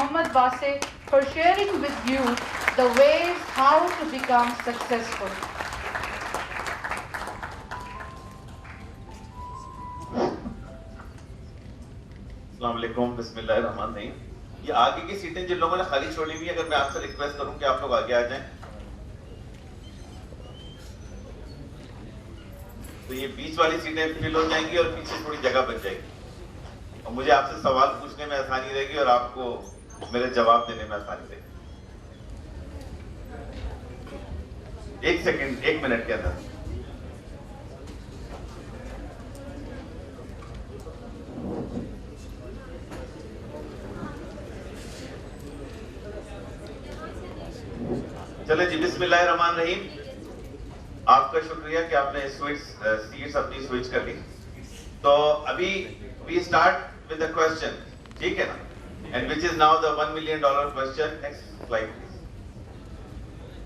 Mohammad Wase for sharing with you the ways how to become successful. السلام علیکم، بسم اللہ الرحمن الرحیم. یہ آگے کی سیٹیں جن لوگوں نے خالی چھوڑی ہوئی ہیں، اگر میں آپ سے ریکویسٹ کروں کہ آپ لوگ آگے آ جائیں تو یہ بیچ والی سیٹیں فل ہو جائیں گی اور پیچھے تھوڑی جگہ بچ جائے گی، اور مجھے آپ سے سوال پوچھنے میں آسانی رہے گی اور آپ کو میرے جواب دینے میں آسانی رہے گی. ایک سیکنڈ، ایک منٹ کے اندر. چلے جی، بسم اللہ الرحمن الرحیم. آپ کا شکریہ کہ آپ نے سیٹس اپنی سوئچ کر لی. تو ابھی we start with the question, ٹھیک ہے نا؟ and which is now the $1 million question. Next slide please.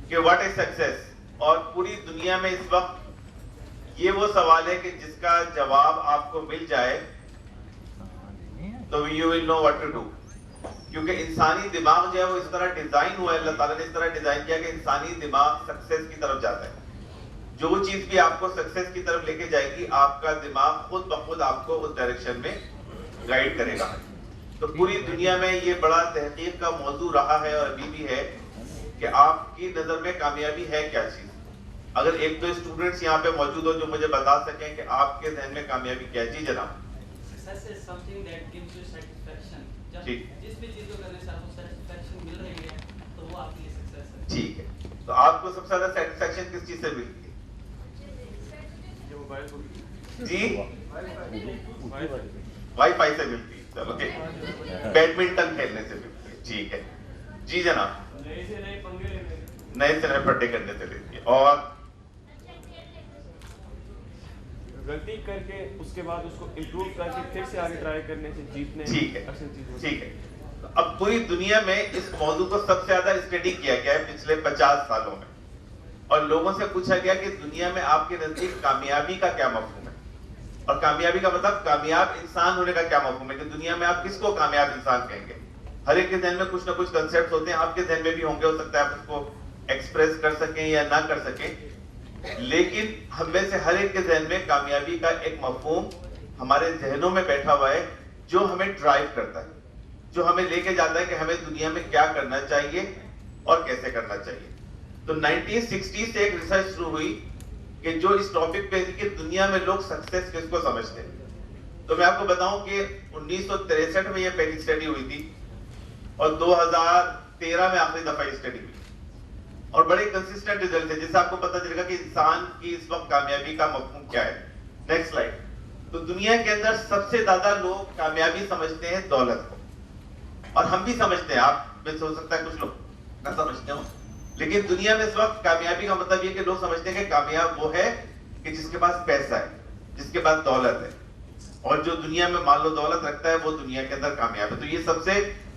کہ what is success؟ اور پوری دنیا میں اس وقت یہ وہ سوال ہے کہ جس کا جواب آپ کو مل جائے تو you will know what to do. کیونکہ انسانی دماغ جو ہے وہ اس طرح ڈیزائن ہوا ہے، اللہ تعالیٰ نے اس طرح ڈیزائن کیا کہ انسانی دماغ سکسیس کی طرف جاتا ہے. جو چیز بھی آپ کو سکسیس کی طرف لے کے جائے گی، آپ کا دماغ خود بخود آپ کو اس ڈائریکشن میں گائیڈ کرے گا. تو پوری دنیا میں یہ بڑا تحقیق کا موضوع رہا ہے اور ابھی بھی ہے کہ آپ کی نظر میں کامیابی ہے کیا چیز. اگر ایک دو اسٹوڈنٹس یہاں پہ موجود ہو جو مجھے بتا سکیں کہ آپ کے ذہن میں کامیابی کیا چیز ہے. جناب جس بھی چیز کو کرنے سے آپ کو سیٹسفیکشن مل رہی ہے تو وہ آپ کے لیے سکسیس ہے. ٹھیک ہے، تو آپ کو سب سے زیادہ سیٹسفیکشن کس چیز سے ملتی ہے؟ جی، وائی فائی سے ملتی ہے. چلو بیڈمنٹن کھیلنے سے ملتی ہے. ٹھیک ہے جی جناب. نئے سے نئے پٹے کرنے سے ملتی ہے. اور غلطی کر کے اس کے بعد اس کو امپروو کر کے پھر سے آگے ٹرائی کرنے سے جیتنے. ٹھیک ہے ٹھیک ہے. اب پوری دنیا میں اس موضوع کو سب سے زیادہ اسٹڈی کیا گیا ہے پچھلے 50 سالوں میں، اور لوگوں سے پوچھا گیا کہ دنیا میں آپ کے نزدیک کامیابی کا کیا مفہوم ہے، اور کامیابی کا مطلب کامیاب انسان ہونے کا کیا مفہوم ہے، کہ دنیا میں آپ کس کو کامیاب انسان کہیں گے. ہر ایک کے ذہن میں کچھ نہ کچھ کنسیپٹ ہوتے ہیں. آپ کے ذہن میں بھی ہوں گے، ہو سکتا ہے آپ اس کو ایکسپریس کر سکیں یا نہ کر سکیں، لیکن ہم میں سے ہر ایک کے ذہن میں کامیابی کا ایک مفہوم ہمارے ذہنوں میں بیٹھا ہوا ہے جو ہمیں ڈرائیو کرتا ہے، جو ہمیں لے کے جاتا ہے کہ ہمیں دنیا میں کیا کرنا چاہیے اور کیسے کرنا چاہیے. تو 1960 سے ایک ریسرچ شروع ہوئی کہ جو اس ٹاپک پہ تھی کہ دنیا میں لوگ سکسیس کس کو سمجھتے ہیں. تو میں آپ کو بتاؤں کہ 1963 میں یہ پہلی اسٹڈی ہوئی تھی اور 2013 میں آخری دفعہ یہ اسٹڈی ہوئی، اور بڑے کنسسٹنٹ ریزلٹ تھے جس سے آپ کو پتہ چلے گا کہ انسان کی اس وقت کامیابی کا مفہوم کیا ہے. Next slide. تو دنیا کے اندر سب سے زیادہ لوگ کامیابی سمجھتے ہیں دولت کو، اور ہم بھی سمجھتے ہیں. آپ میں سے ہو سکتا ہے کچھ لوگ نہ سمجھتے ہوں، لیکن دنیا میں اس وقت کامیابی کا مطلب یہ کہ لوگ سمجھتے ہیں کہ کامیاب وہ ہے کہ جس کے پاس پیسہ ہے، جس کے پاس دولت ہے، اور جو دنیا میں مال و دولت رکھتا ہے وہ دنیا کے اندر کامیاب ہے. تو یہ سب سے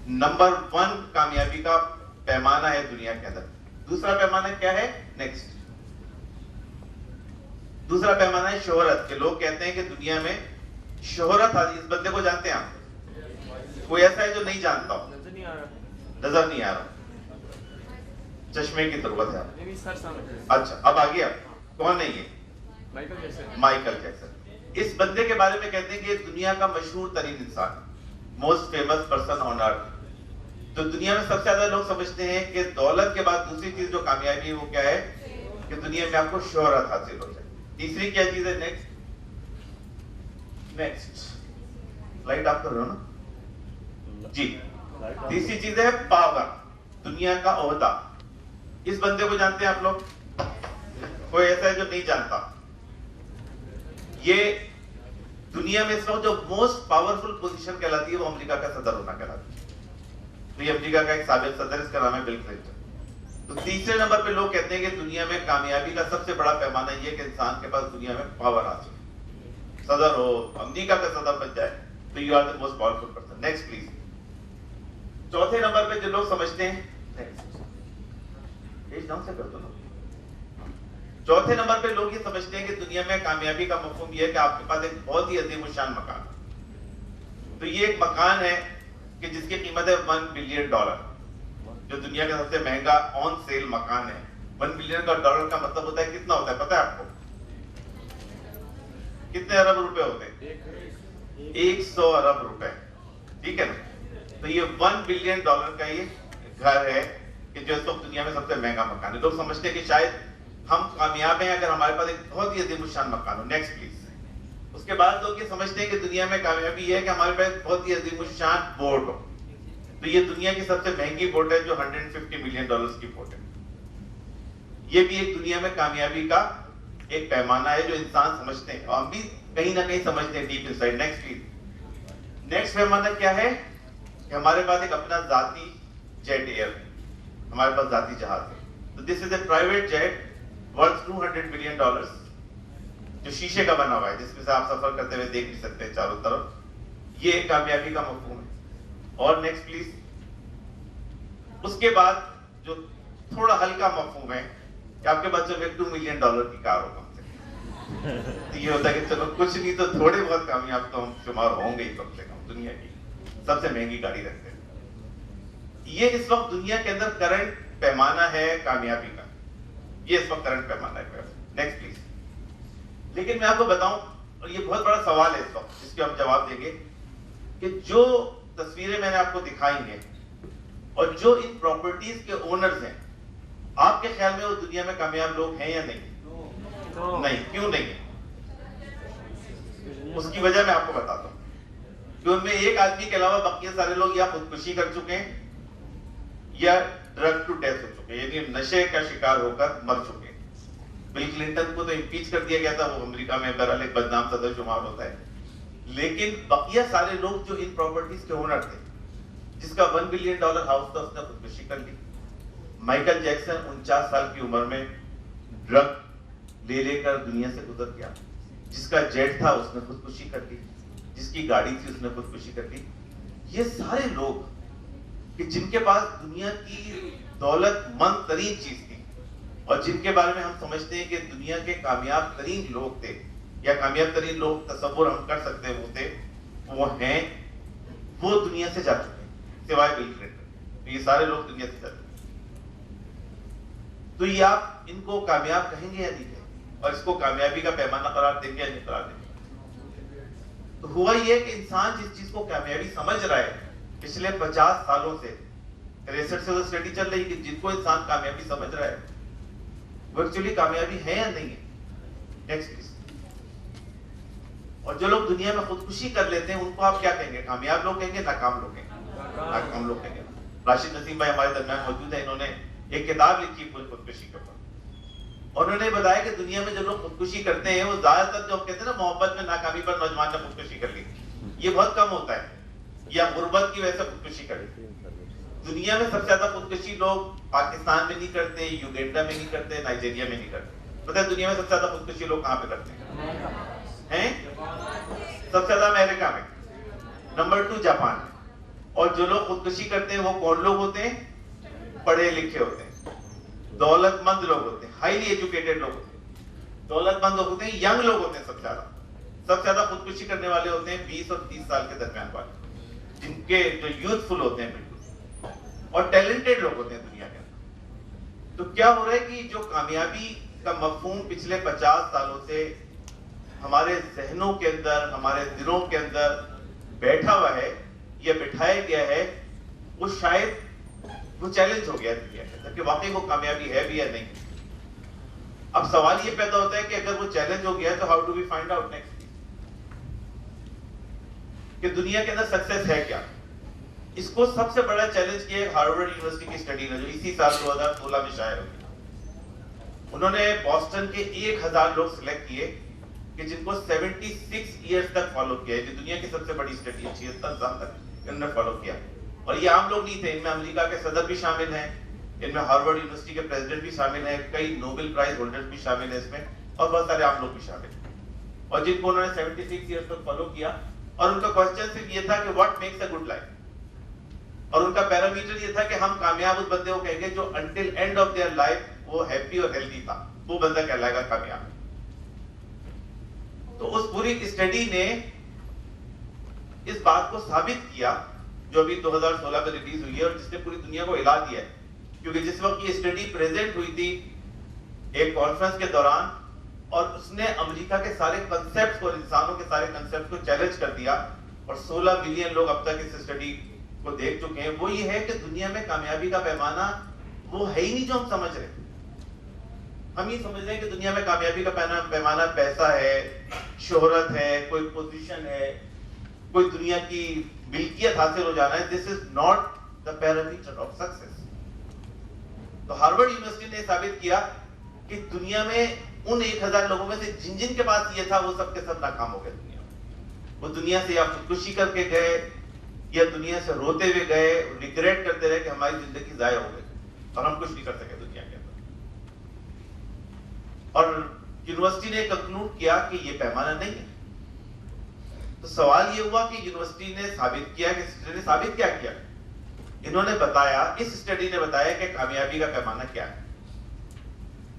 نمبر 1 کامیابی کا پیمانہ ہے دنیا کے اندر. دوسرا پیمانہ کیا ہے؟ نیکسٹ. دوسرا پیمانہ ہے شہرت، کہ لوگ کہتے ہیں کہ دنیا میں شہرت ہے. اس بندے کو جانتے ہیں آپ؟ کوئی ایسا ہے جو نہیں جانتا ہو؟ نظر نہیں آ رہا. چشمے کی ضرورت ہے. اچھا اب آ گیا. کون ہے یہ؟ Michael Jackson. اس بندے کے بارے میں کہتے ہیں کہ یہ دنیا کا مشہور ترین انسان، موسٹ فیمس پرسن آن ارتھ. تو دنیا میں سب سے زیادہ لوگ سمجھتے ہیں کہ دولت کے بعد دوسری چیز جو کامیابی ہے وہ کیا ہے؟ کہ دنیا میں آپ کو شہرت حاصل ہو جائے. تیسری کیا چیز ہے؟ نیکسٹ سلائیڈ آپ کر رہے ہو نا جی. تیسری چیز ہے پاور، دنیا کا عہدہ. اس بندے کو جانتے ہیں آپ لوگ؟ کوئی ایسا ہے جو نہیں جانتا؟ یہ دنیا میں اس وقت جو موسٹ پاورفل پوزیشن کہلاتی ہے وہ امریکہ کا صدر ہونا کہلاتی ہے. تو یہ امریکہ کا ایک سابق صدر، اس کا نام ہے بل کلنٹن. تو تیسرے نمبر پہ لوگ کہتے ہیں کہ دنیا میں کامیابی کا سب سے بڑا پیمانہ یہ کہ انسان کے پاس دنیا میں پاور حاصل ہو، صدر ہو، امریکہ کا صدر بن جائے تو you are the most powerful person. Next please. چوتھے نمبر پہ جو لوگ سمجھتے ہیں، چوتھے نمبر پہ لوگ یہ سمجھتے ہیں کہ دنیا میں کامیابی کا مفہوم یہ ہے کہ آپ کے پاس ایک بہت ہی عظیم الشان مکان ہے. تو یہ ایک مکان ہے کہ جس کی قیمت ہے $1 بلین، جو دنیا کا سب سے مہنگا آن سیل مکان ہے. $1 بلین کا مطلب ہوتا ہے کتنا ہوتا ہے پتہ ہے آپ کو؟ کتنے ارب روپے ہوتے ہیں؟ 100 ارب روپے. ٹھیک ہے نا؟ تو یہ $1 بلین کا یہ گھر ہے کہ جو اس وقت دنیا میں سب سے مہنگا مکان ہے. لوگ سمجھتے ہیں کہ شاید ہم کامیاب ہیں اگر ہمارے پاس ایک بہت ہی عظیم الشان مکان ہو. Next please. اس کے بعد لوگ یہ سمجھتے ہیں کہ دنیا میں کامیابی یہ ہے کہ ہمارے پاس بہت ہی عظیم الشان بوٹ ہو. تو یہ دنیا کی سب سے مہنگی بوٹ ہے جو $150 ملین کی بوٹ ہے. یہ بھی ایک دنیا میں کامیابی کا ایک پیمانہ ہے جو انسان سمجھتے ہیں اور ہم بھی کہیں نہ کہیں سمجھتے ہیں deep inside. Next please. Next پیمانہ کیا ہے کہ ہمارے پاس ایک اپنا ذاتی جیٹ ایئر ہے. ہمارے پاس ذاتی جہاز ہے. تو this is a private jet worth $200 million جو شیشے کا بنا ہوا ہے جس میں سے آپ سفر کرتے ہوئے دیکھ نہیں سکتے چاروں طرف. یہ ایک کامیابی کا مفہوم ہے. اور نیکسٹ پلیز. اس کے بعد جو تھوڑا ہلکا مفہوم ہے کہ آپ کے پاس جب $2 ملین کی کار ہو کم سے کم. تو یہ ہوتا ہے کہ چلو کچھ نہیں تو تھوڑے بہت کامیاب تو ہم شمار ہوں گے ہی کم سے کم. دنیا کی سب سے مہنگی گاڑی رکھتے ہیں. یہ اس وقت دنیا کے اندر کرنٹ پیمانہ ہے کامیابی کا. یہ اس وقت کرنٹ پیمانہ ہے. Next please. لیکن میں آپ کو بتاؤں اور یہ بہت بڑا سوال ہے اس وقت جس کے ہم جواب دیں گے کہ جو تصویریں میں نے آپ کو دکھائی ہیں اور جو ان پراپرٹیز کے اونرز ہیں آپ کے خیال میں وہ دنیا میں کامیاب لوگ ہیں یا نہیں؟ نہیں. کیوں نہیں ہے؟ اس کی وجہ میں آپ کو بتاتا ہوں کہ ان میں ایک آدمی کے علاوہ باقی سارے لوگ یا خودکشی کر چکے ہیں یا ڈرگ ٹو ڈیتھ ہو چکے ہیں, یعنی نشے کا شکار ہو کر مر چکے ہیں. بل کلنٹن کو تو امپیچ کر دیا گیا تھا, وہ امریکہ میں بہرحال ایک بدنام صدر شمار ہوتا ہے, لیکن بقیہ سارے لوگ جو ان پراپرٹیز کے اونر تھے, جس کا $1 بلین ہاؤس تھا, اس نے خودکشی کر لی. مائیکل جیکسن 49 سال کی عمر میں ڈرگ لے کر دنیا سے گزر گیا. جس کا جیٹ تھا اس نے خودکشی کر لی, جس کی گاڑی تھی اس نے خودکشی کر لی. یہ سارے لوگ کہ جن کے پاس دنیا کی دولت مند ترین چیز تھی اور جن کے بارے میں ہم سمجھتے ہیں کہ دنیا کے کامیاب ترین لوگ تھے یا کامیاب ترین لوگ تصور ہم کر سکتے ہیں وہ تھے, وہ ہیں, وہ دنیا سے جا چکے ہیں سوائے بل کلنٹن. یہ سارے لوگ دنیا سے جا چکے ہیں. تو یہ آپ ان کو کامیاب کہیں گے یا نہیں کہیں گے, اور اس کو کامیابی کا پیمانہ قرار دیں گے یا نہیں قرار دیں گے؟ تو ہوا یہ کہ انسان جس چیز کو کامیابی سمجھ رہا ہے پچھلے 50 سالوں سے, ریسرچ سے وہ اسٹڈی چل رہی کہ جن کو انسان کامیابی سمجھ رہا ہے وہ ایکچولی کامیابی ہے یا نہیں ہے. Next please. اور جو لوگ دنیا میں خودکشی کر لیتے ہیں ان کو آپ کیا کہیں گے, کامیاب لوگ کہیں گے, ناکام لوگ کہیں گے؟ ناکام لوگ کہیں گے. راشد نسیم بھائی ہمارے درمیان موجود ہیں, انہوں نے ایک کتاب لکھی پوری خودکشی کے اوپر, اور انہوں نے بتایا کہ دنیا میں جو لوگ خودکشی کرتے ہیں وہ زیادہ تر جو کہتے ہیں نا محبت میں ناکامی پر نوجوان نے خودکشی کر لی, یہ بہت کم ہوتا ہے, یا غربت کی وجہ سے خودکشی کر لی. دنیا میں سب سے زیادہ خودکشی لوگ پاکستان میں نہیں کرتے, یوگینڈا میں نہیں کرتے, نائجیریا میں نہیں کرتے. پتہ ہے دنیا میں سب سے زیادہ خودکشی لوگ کہاں پہ کرتے ہیں؟ سب سے زیادہ امریکہ میں, نمبر 2 جاپان میں. اور جو لوگ خودکشی کرتے ہیں وہ کون لوگ ہوتے ہیں؟ پڑھے لکھے ہوتے ہیں, دولت مند لوگ ہوتے ہیں, ہائیلی ایجوکیٹڈ لوگ ہوتے ہیں, دولت مند لوگ ہوتے ہیں, ینگ لوگ ہوتے ہیں. سب سے زیادہ خودکشی کرنے والے ہوتے ہیں 20 اور 30 سال کے درمیان والے, جن کے جو یوتھفل ہوتے ہیں بالکل, اور ٹیلنٹڈ لوگ ہوتے ہیں دنیا کے اندر. تو کیا ہو رہا ہے کہ جو کامیابی کا مفہوم پچھلے 50 سالوں سے ہمارے ذہنوں کے اندر, ہمارے دلوں کے اندر بیٹھا ہوا ہے یا بٹھایا گیا ہے, وہ شاید وہ چیلنج ہو گیا ہے دنیا کے اندر کہ واقعی وہ کامیابی ہے بھی یا نہیں. اب سوال یہ پیدا ہوتا ہے کہ اگر وہ چیلنج ہو گیا ہے تو how do we find out next کہ دنیا کے اندر سکسیس ہے کیا. اس کو سب سے بڑا چیلنج کیا ہے ہارورڈ یونیورسٹی کی اسٹڈی نے, جو اسی سال 2016 میں شائع ہوئی. انہوں نے بوسٹن کے 1000 لوگ سلیکٹ کیے کہ جن کو 76 ایئرز تک فالو کیا ہے, جو دنیا کی سب سے بڑی اسٹڈی ہے, 76 سال تک انہوں نے فالو کیا. اور یہ عام لوگ نہیں تھے, ان میں امریکہ کے صدر بھی شامل ہیں, ان میں ہارورڈ یونیورسٹی کے پریزیڈنٹ بھی شامل ہیں, کئی نوبل پرائز ہولڈرز بھی شامل ہیں اس میں, اور بہت سارے عام لوگ بھی شامل ہیں. اور جن کو انہوں نے 76 ایئرز تک فالو کیا, اور ان کا کوسچن صرف یہ تھا کہ what makes a good life, اور ان کا پیرامیٹر یہ تھا کہ ہم کامیاب اس بندے کو کہیں گے جو until end of their life وہ ہیپی اور ہیلتھی تھا, وہ بندہ کہلائے گا کامیاب. تو اس پوری اسٹڈی نے اس بات کو ثابت کیا جو ابھی 2016 میں ریلیز ہوئی ہے اور جس نے پوری دنیا کو ہلا دیا ہے. کیونکہ جس وقت یہ اسٹڈی پریزنٹ ہوئی تھی ایک کانفرنس کے دوران اور اس نے امریکہ کے سارے کنسیپٹس کو, انسانوں کے سارے کنسیپٹس کو چیلنج کر دیا اور 16 ملین لوگ اب تک اس اسٹڈی کو دیکھ چکے ہیں. وہ یہ ہے کہ دنیا میں کامیابی کا پیمانہ وہ ہے ہی نہیں جو ہم سمجھ رہے ہیں. ہم یہ سمجھ رہے ہیں کہ دنیا میں کامیابی کا پیمانہ پیسہ ہے, شہرت ہے, کوئی پوزیشن ہے, کوئی دنیا کی ملکیت حاصل ہو جانا ہے. This is not the parameter of success. تو ہارورڈ یونیورسٹی نے ثابت کیا کہ دنیا میں ان 1000 لوگوں میں سے جن جن کے پاس یہ تھا وہ سب کے سب ناکام ہو گئے. دنیا وہ دنیا سے یا خودکشی کر کے گئے یا دنیا سے روتے ہوئے گئے, ریگریٹ کرتے رہے کہ ہماری زندگی ضائع ہو گئی اور ہم کچھ نہیں کر سکے دنیا کے اندر. اور یونیورسٹی نے کنکلوڈ کیا کہ یہ پیمانہ نہیں ہے. تو سوال یہ ہوا کہ یونیورسٹی نے ثابت کیا, کہ ثابت کیا کیا؟ انہوں نے بتایا, اس اسٹڈی نے بتایا کہ کامیابی کا پیمانہ کیا ہے.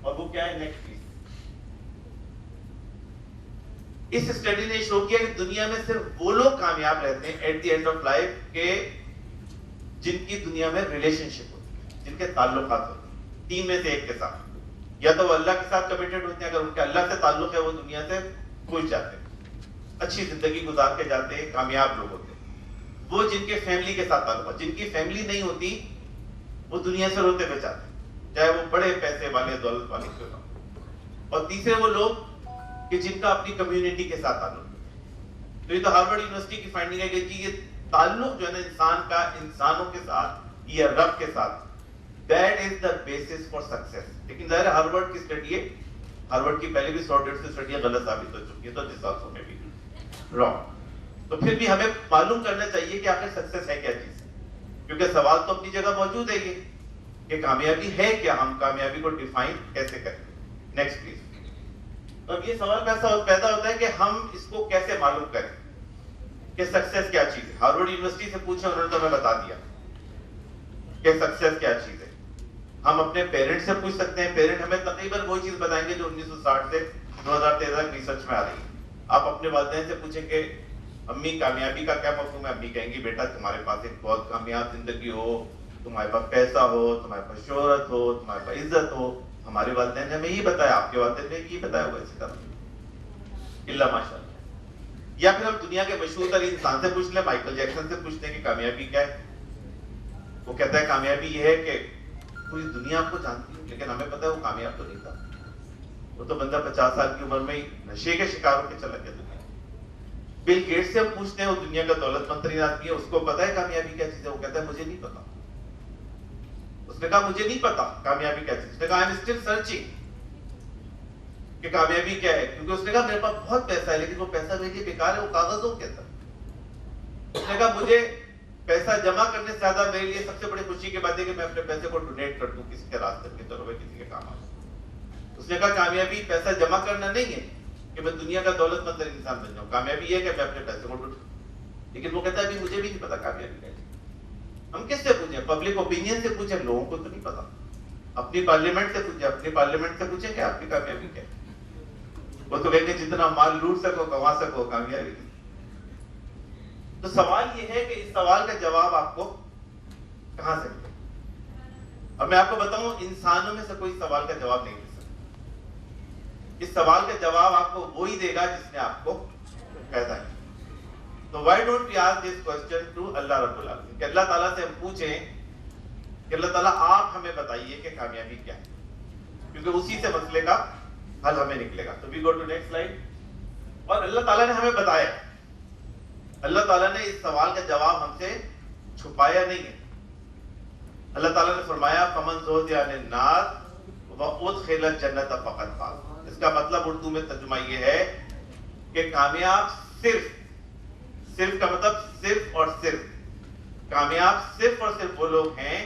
اور وہ کیا ہے؟ Next please. اس اسٹڈی نے شو کیا کہ دنیا میں صرف وہ لوگ کامیاب رہتے ہیں at the end of life کے جن کی دنیا میں ریلیشن شپ ہوتی ہے, جن کے تعلقات ہوتے ہیں 3 میں سے ایک کے ساتھ. یا تو وہ اللہ کے ساتھ کمیٹڈ ہوتے ہیں, اگر ان کے اللہ سے تعلق ہے وہ دنیا سے خوش جاتے ہیں, اچھی زندگی گزار کے جاتے ہیں, کامیاب لوگ ہوتے ہیں. وہ جن کے فیملی کے ساتھ تعلق ہے, جن کی فیملی نہیں ہوتی وہ دنیا سے روتے ہوئے جاتے ہیں, چاہے وہ بڑے پیسے والے دولت والے کیوں نہ ہو. اور تیسرے وہ لوگ کہ جن کا اپنی کمیونٹی کے ساتھ تعلق ہے. تو یہ تو ہارورڈ یونیورسٹی کی فائنڈنگ ہے کہ یہ تعلق جو ہے نا انسان کا انسانوں کے ساتھ یا رب کے ساتھ, that is the basis for success. لیکن ظاہر ہارورڈ کی اسٹڈی ہے, ہارورڈ کی پہلے بھی 100 سے اسٹڈیاں غلط ثابت ہو چکی ہے, تو جس سال میں بھی رانگ. تو پھر بھی ہمیں معلوم کرنا چاہیے کہ آخر سکسیس ہے کیا چیز, کیونکہ سوال تو اپنی جگہ موجود ہے یہ کہ کامیابی ہے کیا, ہم کامیابی کو ڈیفائن کیسے کریں. Next please. تو اب یہ سوال پیدا ہوتا ہے کہ ہم اس کو کیسے معلوم کریں کہ سکسیس کیا چیز ہے. ہارورڈ یونیورسٹی سے پوچھا, انہوں نے تو ہمیں بتا دیا کہ سکسیس کیا چیز ہے. ہم اپنے پیرنٹ سے پوچھ سکتے ہیں, پیرنٹ ہمیں تقریباً وہ چیز بتائیں گے جو 1960 سے 2013 تک ریسرچ میں آ رہی ہے. آپ اپنے والدین سے پوچھیں کہ امی کامیابی کا کیا مفہوم ہے, امی کہیں گی بیٹا تمہارے پاس ایک بہت کامیاب زندگی ہو, تمہارے پاس پیسہ ہو, تمہارے پاس شہرت ہو, تمہارے پاس عزت ہو. ہمارے والدین نے ہمیں یہ بتایا, آپ کے والدین نے یہ بتایا ہوگا اسی طرح, اللہ ماشاء اللہ. یا پھر ہم دنیا کے مشہور ترین انسان سے پوچھ لیں, مائیکل جیکسن سے پوچھتے ہیں کہ کامیابی کیا ہے. وہ کہتا ہے کامیابی یہ ہے کہ پوری دنیا آپ کو جانتی ہے لیکن ہمیں پتا ہے وہ کامیاب تو نہیں تھا. وہ تو بندہ 50 سال کی عمر میں ہی نشے کے شکار ہو کے چلا گیا دنیا. بل گیٹس سے ہم پوچھتے ہیں, وہ دنیا کا دولت مند ترین آدمی ہے, اس کو پتا ہے کامیابی کیا چیز ہے. وہ کہتا ہے مجھے نہیں پتا. اس نے کہا مجھے نہیں پتا کامیابی کیا چیز. اس نے کہا آئی ایم اسٹل سرچنگ کہ کامیابی کیا ہے, کیونکہ اس نے کہا میرے پاس بہت پیسہ ہے لیکن وہ پیسہ میرے لیے بیکار ہے, وہ کاغذوں کے اندر. اس نے کہا مجھے پیسہ جمع کرنے سے زیادہ میرے لیے سب سے بڑی خوشی کی بات ہے کہ میں اپنے پیسے کو ڈونیٹ کر دوں کسی کے راستے کے طور پر, کسی کے کام آ. اس نے کہا کامیابی پیسہ جمع کرنا نہیں ہے کہ میں دنیا کا دولت مند انسان بن جاؤں, کامیابی یہ ہے کہ میں اپنے پیسے کو ڈونیٹ. لیکن وہ کہتا ہے ابھی مجھے بھی نہیں پتا کامیابی کیا ہے. ہم کس سے پوچھیں؟ پبلک اوپینین سے پوچھیں, لوگوں کو تو نہیں پتا. اپنی پارلیمنٹ سے پوچھیں, اپنی پارلیمنٹ سے پوچھیں کہ آپ کی کامیابی کیا ہے. وہ تو کہیں گے جتنا مال لوٹ سکو کما سکو کامیابی. تو سوال یہ ہے کہ اس سوال کا جواب آپ کو کہاں سے ملے. اب میں آپ کو بتاؤں, انسانوں میں سے کوئی سوال کا جواب نہیں دے سکتا. اس سوال کا جواب آپ کو وہی دے گا جس نے آپ کو پیدا کیا. تو why don't we ask this question to اللہ رب العالمین, کہ اللہ تعالیٰ سے ہم پوچھیں کہ اللہ تعالیٰ آپ ہمیں بتائیے کہ کامیابی کیا ہے, کیونکہ اسی سے مسئلے کا حل ہمیں نکلے گا. تو we go to next slide. اور اللہ تعالیٰ نے ہمیں بتایا, اللہ تعالیٰ نے اس سوال کا جواب ہم سے چھپایا نہیں ہے. اللہ تعالیٰ نے فرمایا فمن زحزح عن النار وادخل الجنۃ فقد فاز. اس کا مطلب اردو میں ترجمہ یہ ہے کہ کامیاب صرف کا مطلب صرف اور صرف, کامیاب صرف اور صرف وہ لوگ ہیں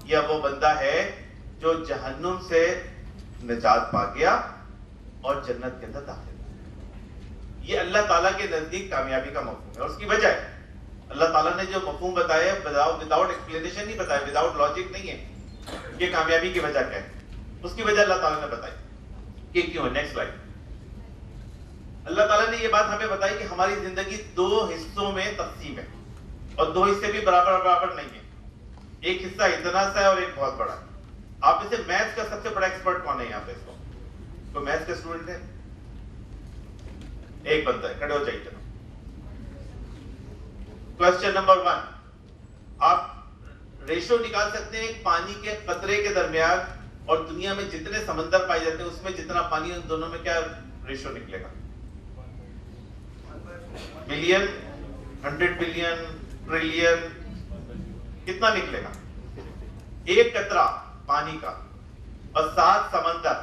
یا وہ بندہ ہے جو جہنم سے نجات پا گیا اور جنت کے اندر داخل. یہ اللہ تعالیٰ کے نزدیک کامیابی کا مفہوم ہے. اور اس کی وجہ ہے اللہ تعالیٰ نے جو مفہوم بتایا وداؤٹ ایکسپلینیشن نہیں بتایا, وداؤٹ لاجک نہیں ہے کہ کامیابی کی وجہ کیا ہے. اس کی وجہ اللہ تعالیٰ نے بتائی کہ کیوں ہے. Next slide. اللہ تعالیٰ نے یہ بات ہمیں بتائی کہ ہماری زندگی 2 حصوں میں تقسیم ہے. اور دو حصے بھی برابر نہیں ہے. ایک حصہ اتنا سا ہے اور ایک بہت بڑا ہے. آپ میں سے میتھس کا سب سے بڑا ایکسپرٹ کون ہے یہاں پہ؟ اس کو کوئی میتھس کا اسٹوڈنٹ ہے؟ ایک بندہ ہے, کھڑے ہو جائیے. کوسچن نمبر 1, آپ ریشو نکال سکتے ہیں ایک پانی کے قطرے کے درمیان اور دنیا میں جتنے سمندر پائے جاتے ہیں اس میں جتنا پانی, ان دونوں میں کیا ریشو نکلے گا؟ بلین, 100 بلین, ٹریلین, کتنا نکلے گا؟ ایک قطرہ پانی کا اور 7 سمندر,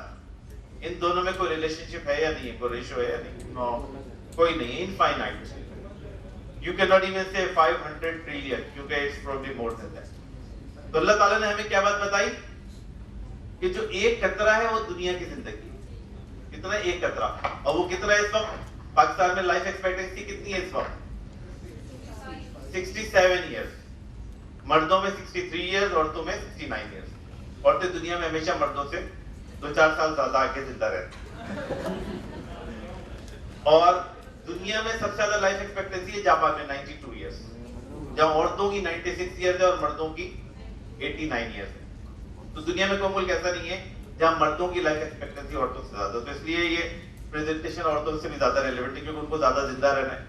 ان دونوں میں کوئی ریلیشن شپ ہے یا نہیں ہے؟ کوئی ریشو ہے یا نہیں؟ کوئی نہیں, infinite. You cannot even say 500 trillion کیونکہ it's probably more than that. تو اللہ تعالیٰ نے ہمیں کیا بات بتائی کہ جو ایک قطرہ ہے وہ دنیا کی زندگی. کتنا ہے؟ ایک قطرہ. اور وہ کتنا ہے اس وقت؟ پاکستان میں لائف ایکسپیکٹنسی کتنی ہے اس وقت؟ 67 ایئرس. مردوں میں 63 ایئرس, عورتوں میں 69 ایئرس. عورتیں دنیا میں ہمیشہ مردوں سے 2-4 سال زیادہ آگے زندہ رہتی. اور دنیا میں سب سے زیادہ لائف ایکسپیکٹنسی ہے جاپان میں 92 ایئرس, جہاں عورتوں کی 96 ایئرس ہے اور مردوں کی 89 ایئرس ہے. تو دنیا میں کوئی ملک ایسا نہیں ہے جہاں مردوں کی لائف ایکسپیکٹنسی عورتوں سے زیادہ. تو اس لیے یہ پریزنٹیشن عورتوں سے بھی زیادہ ریلیونٹ ہے کیونکہ ان کو زیادہ زندہ رہنا ہے.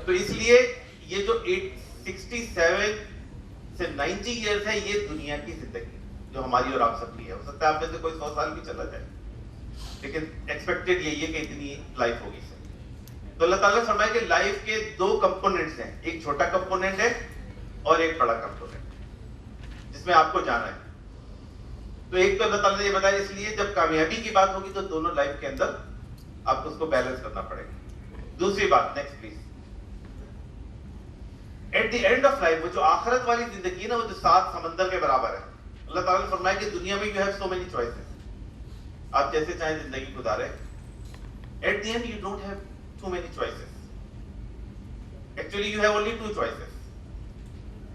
تو اس لیے یہ جو 67 سے 90 ایئرس ہے یہ دنیا کی زندگی جو ہماری اور آپ سب کی ہے. ہو سکتا ہے آپ میں سے کوئی 100 سال بھی چلا جائے, لیکن ایکسپیکٹڈ یہی ہے کہ اتنی لائف ہوگی. تو اللہ تعالیٰ نے فرمایا کہ لائف کے 2 کمپوننٹس ہیں, ایک چھوٹا کمپوننٹ ہے اور ایک بڑا کمپوننٹ جس میں آپ کو جانا ہے. تو ایک تو اللہ تعالیٰ نے یہ بتایا اس لیے جب کامیابی کی بات ہوگی تو دونوں لائف کے اندر آپ کو اس کو بیلنس کرنا پڑے گا. دوسری بات, next please. At the end of life, وہ جو آخرت والی زندگی ہے نا, وہ جو 7 سمندر کے برابر ہے. اللہ تعالیٰ نے فرمایا کہ دنیا میں you have so many choices, آپ جیسے چاہیں زندگی گزارے. At the end you don't have too many choices. Actually you have only 2 choices.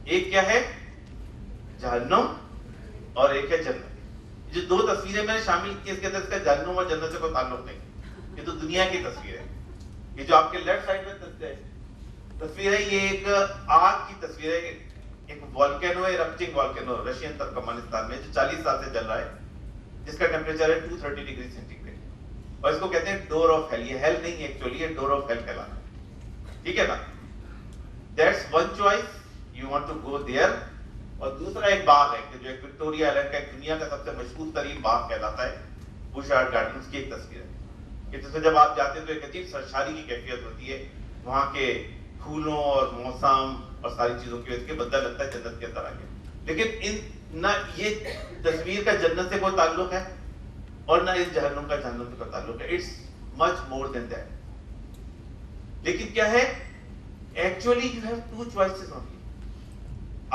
ایک کیا ہے؟ جہنم, اور ایک ہے جنت. جو 2 تصویریں میں نے شامل کی اس کے اندر اس کا جہنم اور جنت سے کوئی تعلق نہیں. یہ تو دنیا کی تصویر ہے. یہ جو آپ کے لیفٹ سائڈ میں تصویر ہے یہ ایک آگ کی تصویر ہے. ایک والکینو ہے, ایرپٹنگ والکینو رشین ترکمانستان میں جو 40 سال سے چل رہا ہے, جس کا ٹیمپریچر ہے 230 ڈگری سینٹی گریڈ. اور اس کو کہتے ہیں ڈور آف ہیل. یہ ہیل نہیں ہے ایکچولی, یہ ڈور آف ہیل کہلاتا ہے. ٹھیک ہے نا؟ That's one choice, you want to go there. اور دوسرا ایک باغ ہے کہ جو ایک وکٹوریا آئلینڈ کا ایک دنیا کا سب سے مشہور ترین باغ کہلاتا ہے, بوشارڈ گارڈنز کی ایک تصویر ہے. کہ جس میں جب آپ جاتے ہیں تو ایک عجیب سرشاری کی کیفیت ہوتی ہے وہاں کے پھولوں اور موسم اور ساری چیزوں کی وجہ سے بدلا لگتا ہے جنت کے اندر آ کے. لیکن نہ یہ تصویر کا جنت سے کوئی تعلق ہے اور نہ اس جہنم کا جہنم سے تعلق ہے. It's much more than that. لیکن کیا ہے, actually you have 2 choices only.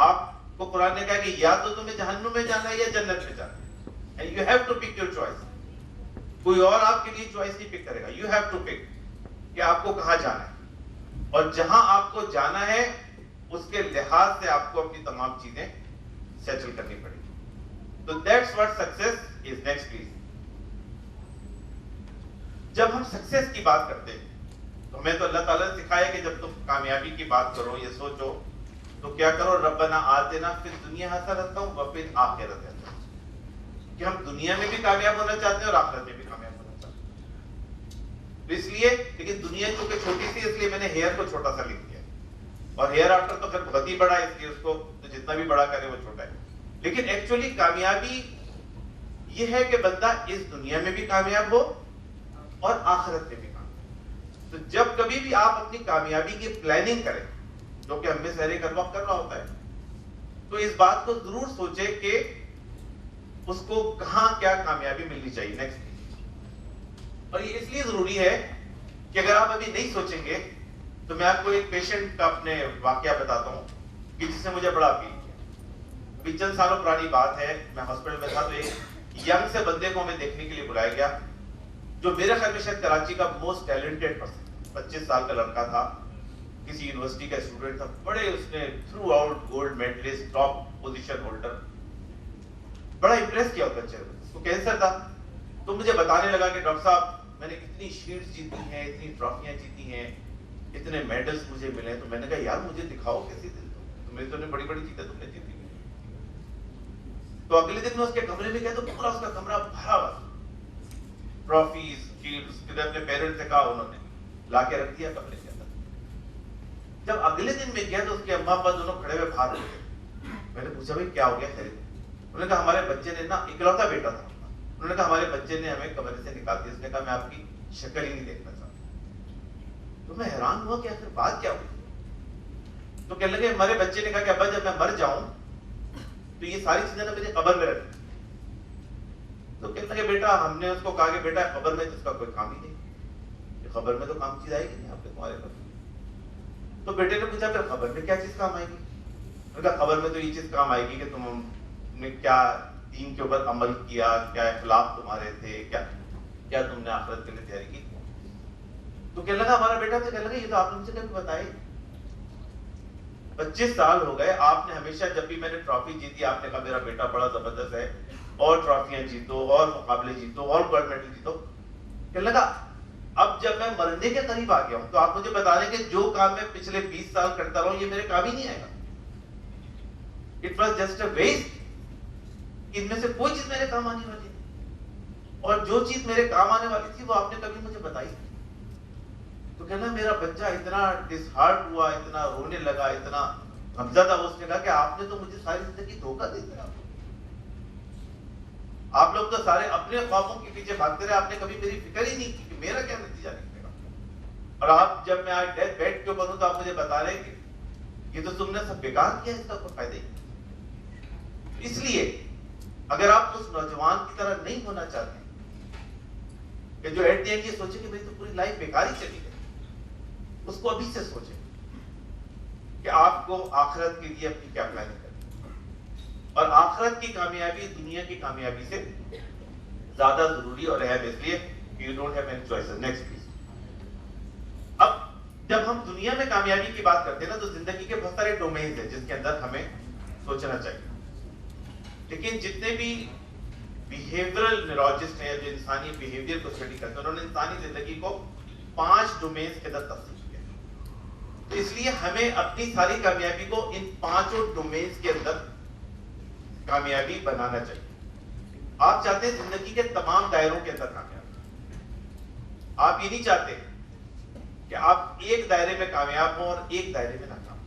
آپ کو قرآن نے کہا کہ یا تو تمہیں جہنم میں جانا ہے یا جنت میں جانا ہے, and you have to pick your choice. کوئی اور آپ کے لیے چوائس نہیں پک کرے گا. You have to pick کہ آپ کو کہاں جانا ہے, اور جہاں آپ کو جانا ہے اس کے لحاظ سے آپ کو اپنی تمام چیزیں سیٹل کرنی پڑے گی. تو that's what success is. Next please. جب ہم سکسیس کی بات کرتے ہیں تو ہمیں تو اللہ تعالیٰ نے سکھایا کہ جب تم کامیابی کی بات کرو, یہ سوچو تو کیا کرو, ربنا آتنا فی الدنیا حسنۃ وفی الآخرۃ حسنۃ. کہ ہم دنیا میں بھی کامیاب ہونا چاہتے ہیں اور آخرت میں بھی کامیاب ہونا چاہتے ہیں. تو اس لیے, لیکن دنیا چونکہ چھوٹی سی اس لیے میں نے ہیئر کو چھوٹا سا لکھ دیا, اور ہیئر آفٹر تو پھر بہت ہی بڑا ہے, اس لیے اس کو تو جتنا بھی بڑا کرے وہ چھوٹا ہے. لیکن ایکچولی کامیابی یہ ہے کہ بندہ اس دنیا میں بھی کامیاب ہو اور آخرت میں بھی کامیاب. تو جب کبھی بھی آپ اپنی کامیابی کی پلاننگ کریں, جو کہ ہم میں سے ہر ایک وقت کر رہا ہوتا ہے, تو اس بات کو ضرور سوچیں کہ اس کو کہاں کیا کامیابی ملنی چاہیے. نیکسٹ. اور یہ اس لیے ضروری ہے کہ اگر آپ ابھی نہیں سوچیں گے تو میں آپ کو ایک پیشنٹ کا اپنے واقعہ بتاتا ہوں کہ جس نے مجھے بڑا اپیل کیا. ابھی چند سالوں پرانی بات ہے, میں ہاسپٹل میں تھا تو ایک ینگ سے بندے کو ہمیں دیکھنے کے لیے بلایا گیا جو میرے خیال میں شاید کراچی کا موسٹ ٹیلنٹڈ پرسن, 25 سال کا لڑکا تھا, کسی یونیورسٹی کا اسٹوڈنٹ تھا, بڑے اس نے throw out gold medalist, top position holder. بڑا امپریس کیا اس بچے کو. اس کو کینسر تھا. تو مجھے بتانے لگا کہ ڈاکٹر صاحب میں نے اتنی شیلڈز جیتی ہیں, اتنی ٹرافیاں جیتی ہیں, اتنے اتنے میڈلز مجھے ملے. تو میں نے کہا یار مجھے دکھاؤ کیسی دن تمہیں تو بڑی بڑی چیزیں تم نے جیتی. تو اگلے دن میں اس کے کمرے میں گیا تو پورا اس کا کمرہ بھرا ہوا ٹرافیز شیلڈز. اپنے پیرنٹس سے کہا انہوں نے لا کے رکھ دیا کمرے کے اندر. جب اگلے دن میں گیا تو اس کے اماں ابا دونوں کھڑے ہوئے باہر ہو گئے. میں نے پوچھا بھائی کیا ہو گیا خیر؟ انہوں نے کہا ہمارے بچے نے نا اکلوتا بیٹا تھا, انہوں نے کہا ہمارے بچے نے ہمیں کمرے سے نکال دیا. اس نے کہا میں آپ کی شکل ہی نہیں دیکھنا چاہتا. تو میں حیران ہوا کہ آخر بات کیا ہوئی. تو کہنے لگے ہمارے بچے نے کہا کہ ابا جب میں مر جاؤں تو یہ ساری چیزیں نا میری قبر میں رکھ. تو کہنے لگے بیٹا ہم نے اس کو کہا کہ بیٹا قبر میں اس کا کوئی کام ہی نہیں, خبر میں تو کام چیز آئے گی نہیں آپ کے تمہارے پاس. تو بیٹے نے پوچھا پھر خبر میں کیا چیز کام آئے گی؟ میں کہا خبر میں تو یہ چیز کام آئے گی کہ تم نے کیا دین کے اوپر عمل کیا, کیا اخلاق تمہارے تھے, کیا تم نے آخرت کے لیے تیاری کی. تو کہنے لگا ہمارا بیٹا سے کہنے لگا یہ تو آپ نے مجھے کبھی بتائی. 25 سال ہو گئے, آپ نے ہمیشہ جب بھی میں نے ٹرافی جیتی آپ نے کہا میرا بیٹا بڑا زبردست ہے, اور ٹرافیاں جیتو اور مقابلے جیتو اور گولڈ میڈل جیتو. کہنے لگا اب جب میں مرنے کے قریب آ گیا ہوں تو آپ مجھے بتا رہے ہیں کہ جو کام میں پچھلے 20 سال کرتا رہا ہوں یہ میرے کام ہی نہیں آئے گا. It was just a waste. ان میں سے کوئی چیز میرے کام آنے والی نہیں, اور جو چیز میرے کام آنے والی تھی وہ آپ نے کبھی مجھے بتائی. تو کہنا میرا بچہ اتنا ڈس ہارٹ ہوا, اتنا رونے لگا, اتنا غمزدہ ہوا. اس نے کہا کہ آپ نے تو مجھے ساری زندگی دھوکہ دے دیا. آپ لوگ تو سارے اپنے خوابوں کے پیچھے بھاگتے رہے, آپ نے کبھی میری فکر ہی نہیں کی کہ میرا کیا نتیجہ نکلے گا. اور آپ جب میں آج بیڈ کے اوپر ہوں تو آپ مجھے بتا رہے ہیں کہ یہ تو تم نے سب بیکار کیا, اس کا کوئی فائدہ ہی نہیں. اس لیے اگر آپ اس نوجوان کی طرح نہیں ہونا چاہتے کہ جو ایٹ دی اینڈ یہ سوچے کہ بھائی تو پوری لائف بیکار ہی چلی گئی, اس کو ابھی سے سوچیں کہ آپ کو آخرت کے لیے اپنی کیا پلاننگ کرنی, اور آخرت کی کامیابی دنیا کی کامیابی سے زیادہ ضروری اور اہم, اس لیے you don't have any choices. Next please. اب جب ہم دنیا میں کامیابی کی بات کرتے ہیں نا تو زندگی کے بہت سارے ڈومینز ہیں جس کے اندر ہمیں سوچنا چاہیے. لیکن جتنے بھی بیہیویئرل نیورولوجسٹ ہیں جو انسانی بیہیویئر کو اسٹڈی کرتے ہیں انہوں نے انسانی زندگی کو 5 ڈومینز کے اندر تقسیم کیا. تو اس لیے ہمیں اپنی ساری کامیابی کو ان 5 ڈومینز کے اندر کامیابی بنانا چاہیے. آپ چاہتے ہیں زندگی کے تمام دائروں کے اندر کامیاب, آپ یہ نہیں چاہتے کہ آپ ایک دائرے میں کامیاب ہوں اور ایک دائرے میں ناکام.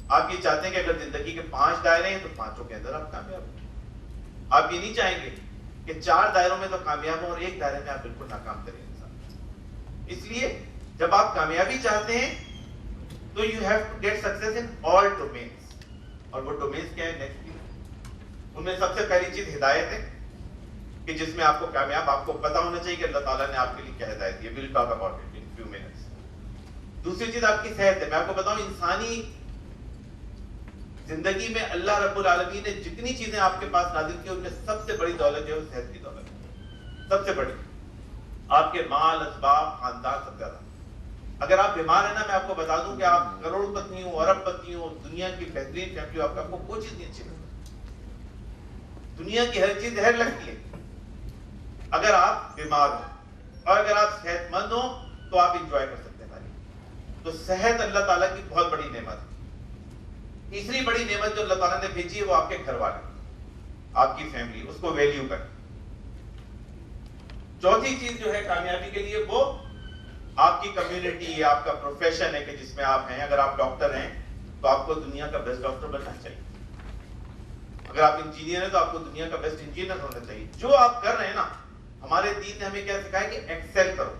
آپ یہ چاہتے ہیں کہ اگر زندگی کے 5 دائرے ہیں تو 5 کے اندر آپ کامیاب ہوں. آپ یہ نہیں چاہیں گے کہ 4 دائروں میں تو کامیاب ہوں اور ایک دائرے میں آپ بالکل ناکام کریں انسان. اس لیے جب آپ کامیابی چاہتے ہیں تو you have to get success in all domains. اور وہ ڈومینز کیا ہے نیکسٹ, ان میں سب سے پہلی چیز ہدایت ہے کہ جس میں آپ کو کامیاب, آپ کو پتا ہونا چاہیے کہ اللہ تعالیٰ نے آپ کے لیے کیا ہدایت دی ہے. we'll talk about it in few minutes. دوسری چیز آپ کی صحت ہے. میں آپ کو بتاؤں انسانی زندگی میں اللہ رب العالمین نے جتنی چیزیں آپ کے پاس نازل کی ان میں سب سے بڑی دولت جو ہے وہ صحت کی دولت ہے, سب سے بڑی. آپ کے مال, اسباب, خاندان سب زیادہ. اگر آپ بیمار ہیں نا, میں آپ کو بتا دوں کہ آپ کروڑ پتی ہوں, ارب پتی ہوں, دنیا کی بہترین فیملی ہو, آپ کو کوئی چیز نہیں اچھی لگتی. دنیا کی ہر چیز زہر لگتی ہے اگر آپ بیمار ہو, اور اگر آپ صحت مند ہو تو آپ انجوائے کر سکتے ہیں. تو صحت اللہ تعالیٰ کی بہت بڑی نعمت ہے. تیسری بڑی نعمت جو اللہ تعالیٰ نے بھیجی ہے وہ آپ کے گھر والے, آپ کی فیملی, اس کو ویلیو کریں. چوتھی چیز جو ہے کامیابی کے لیے وہ آپ کی کمیونٹی, آپ کا پروفیشن ہے کہ جس میں آپ ہیں. اگر آپ ڈاکٹر ہیں تو آپ کو دنیا کا بیسٹ ڈاکٹر بننا چاہیے. اگر آپ انجینئر ہیں تو آپ کو دنیا کا بیسٹ انجینئر ہونا چاہیے. جو آپ کر رہے ہیں نا, ہمارے دین نے ہمیں کیا سکھایا کہ ایکسل کرو.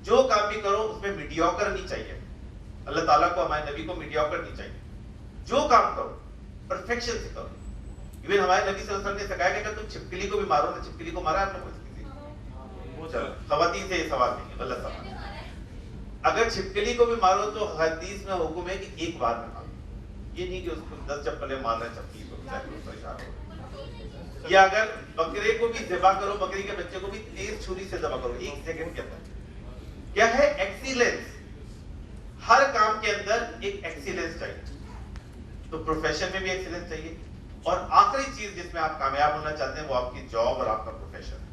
جو کام بھی کرو اس میں میڈیوکر نہیں چاہیے. اللہ تعالیٰ کو, ہمارے نبی کو میڈیوکر نہیں چاہیے. جو کام کرو پرفیکشن سے کرو. ایون ہمارے نبی صلی اللہ علیہ وسلم نے سکھایا کہ اگر تم چھپکلی کو بھی مارو نا, چھپکلی کو مارا آپ نے کوئی, خواتین سے یہ سوال نہیں, غلط سوال. اگر چھپکلی کو بھی مارو تو حدیث میں حکم ہے کہ ایک بار میں مارو. یہ نہیں کہ اس کو 10 چپلیں مارنا چھپکلی کو پریشان ہو. یا اگر بکرے کو بھی ذبح کرو, بکری کے بچے کو بھی تیز چھری سے ذبح کرو 1 سیکنڈ کے اندر. کیا ہے ایکسیلنس. ہر کام کے اندر ایک ایکسیلنس چاہیے. تو پروفیشن میں بھی ایکسیلنس چاہیے. اور آخری چیز جس میں آپ کامیاب ہونا چاہتے ہیں وہ آپ کی جاب اور آپ کا پروفیشن ہے.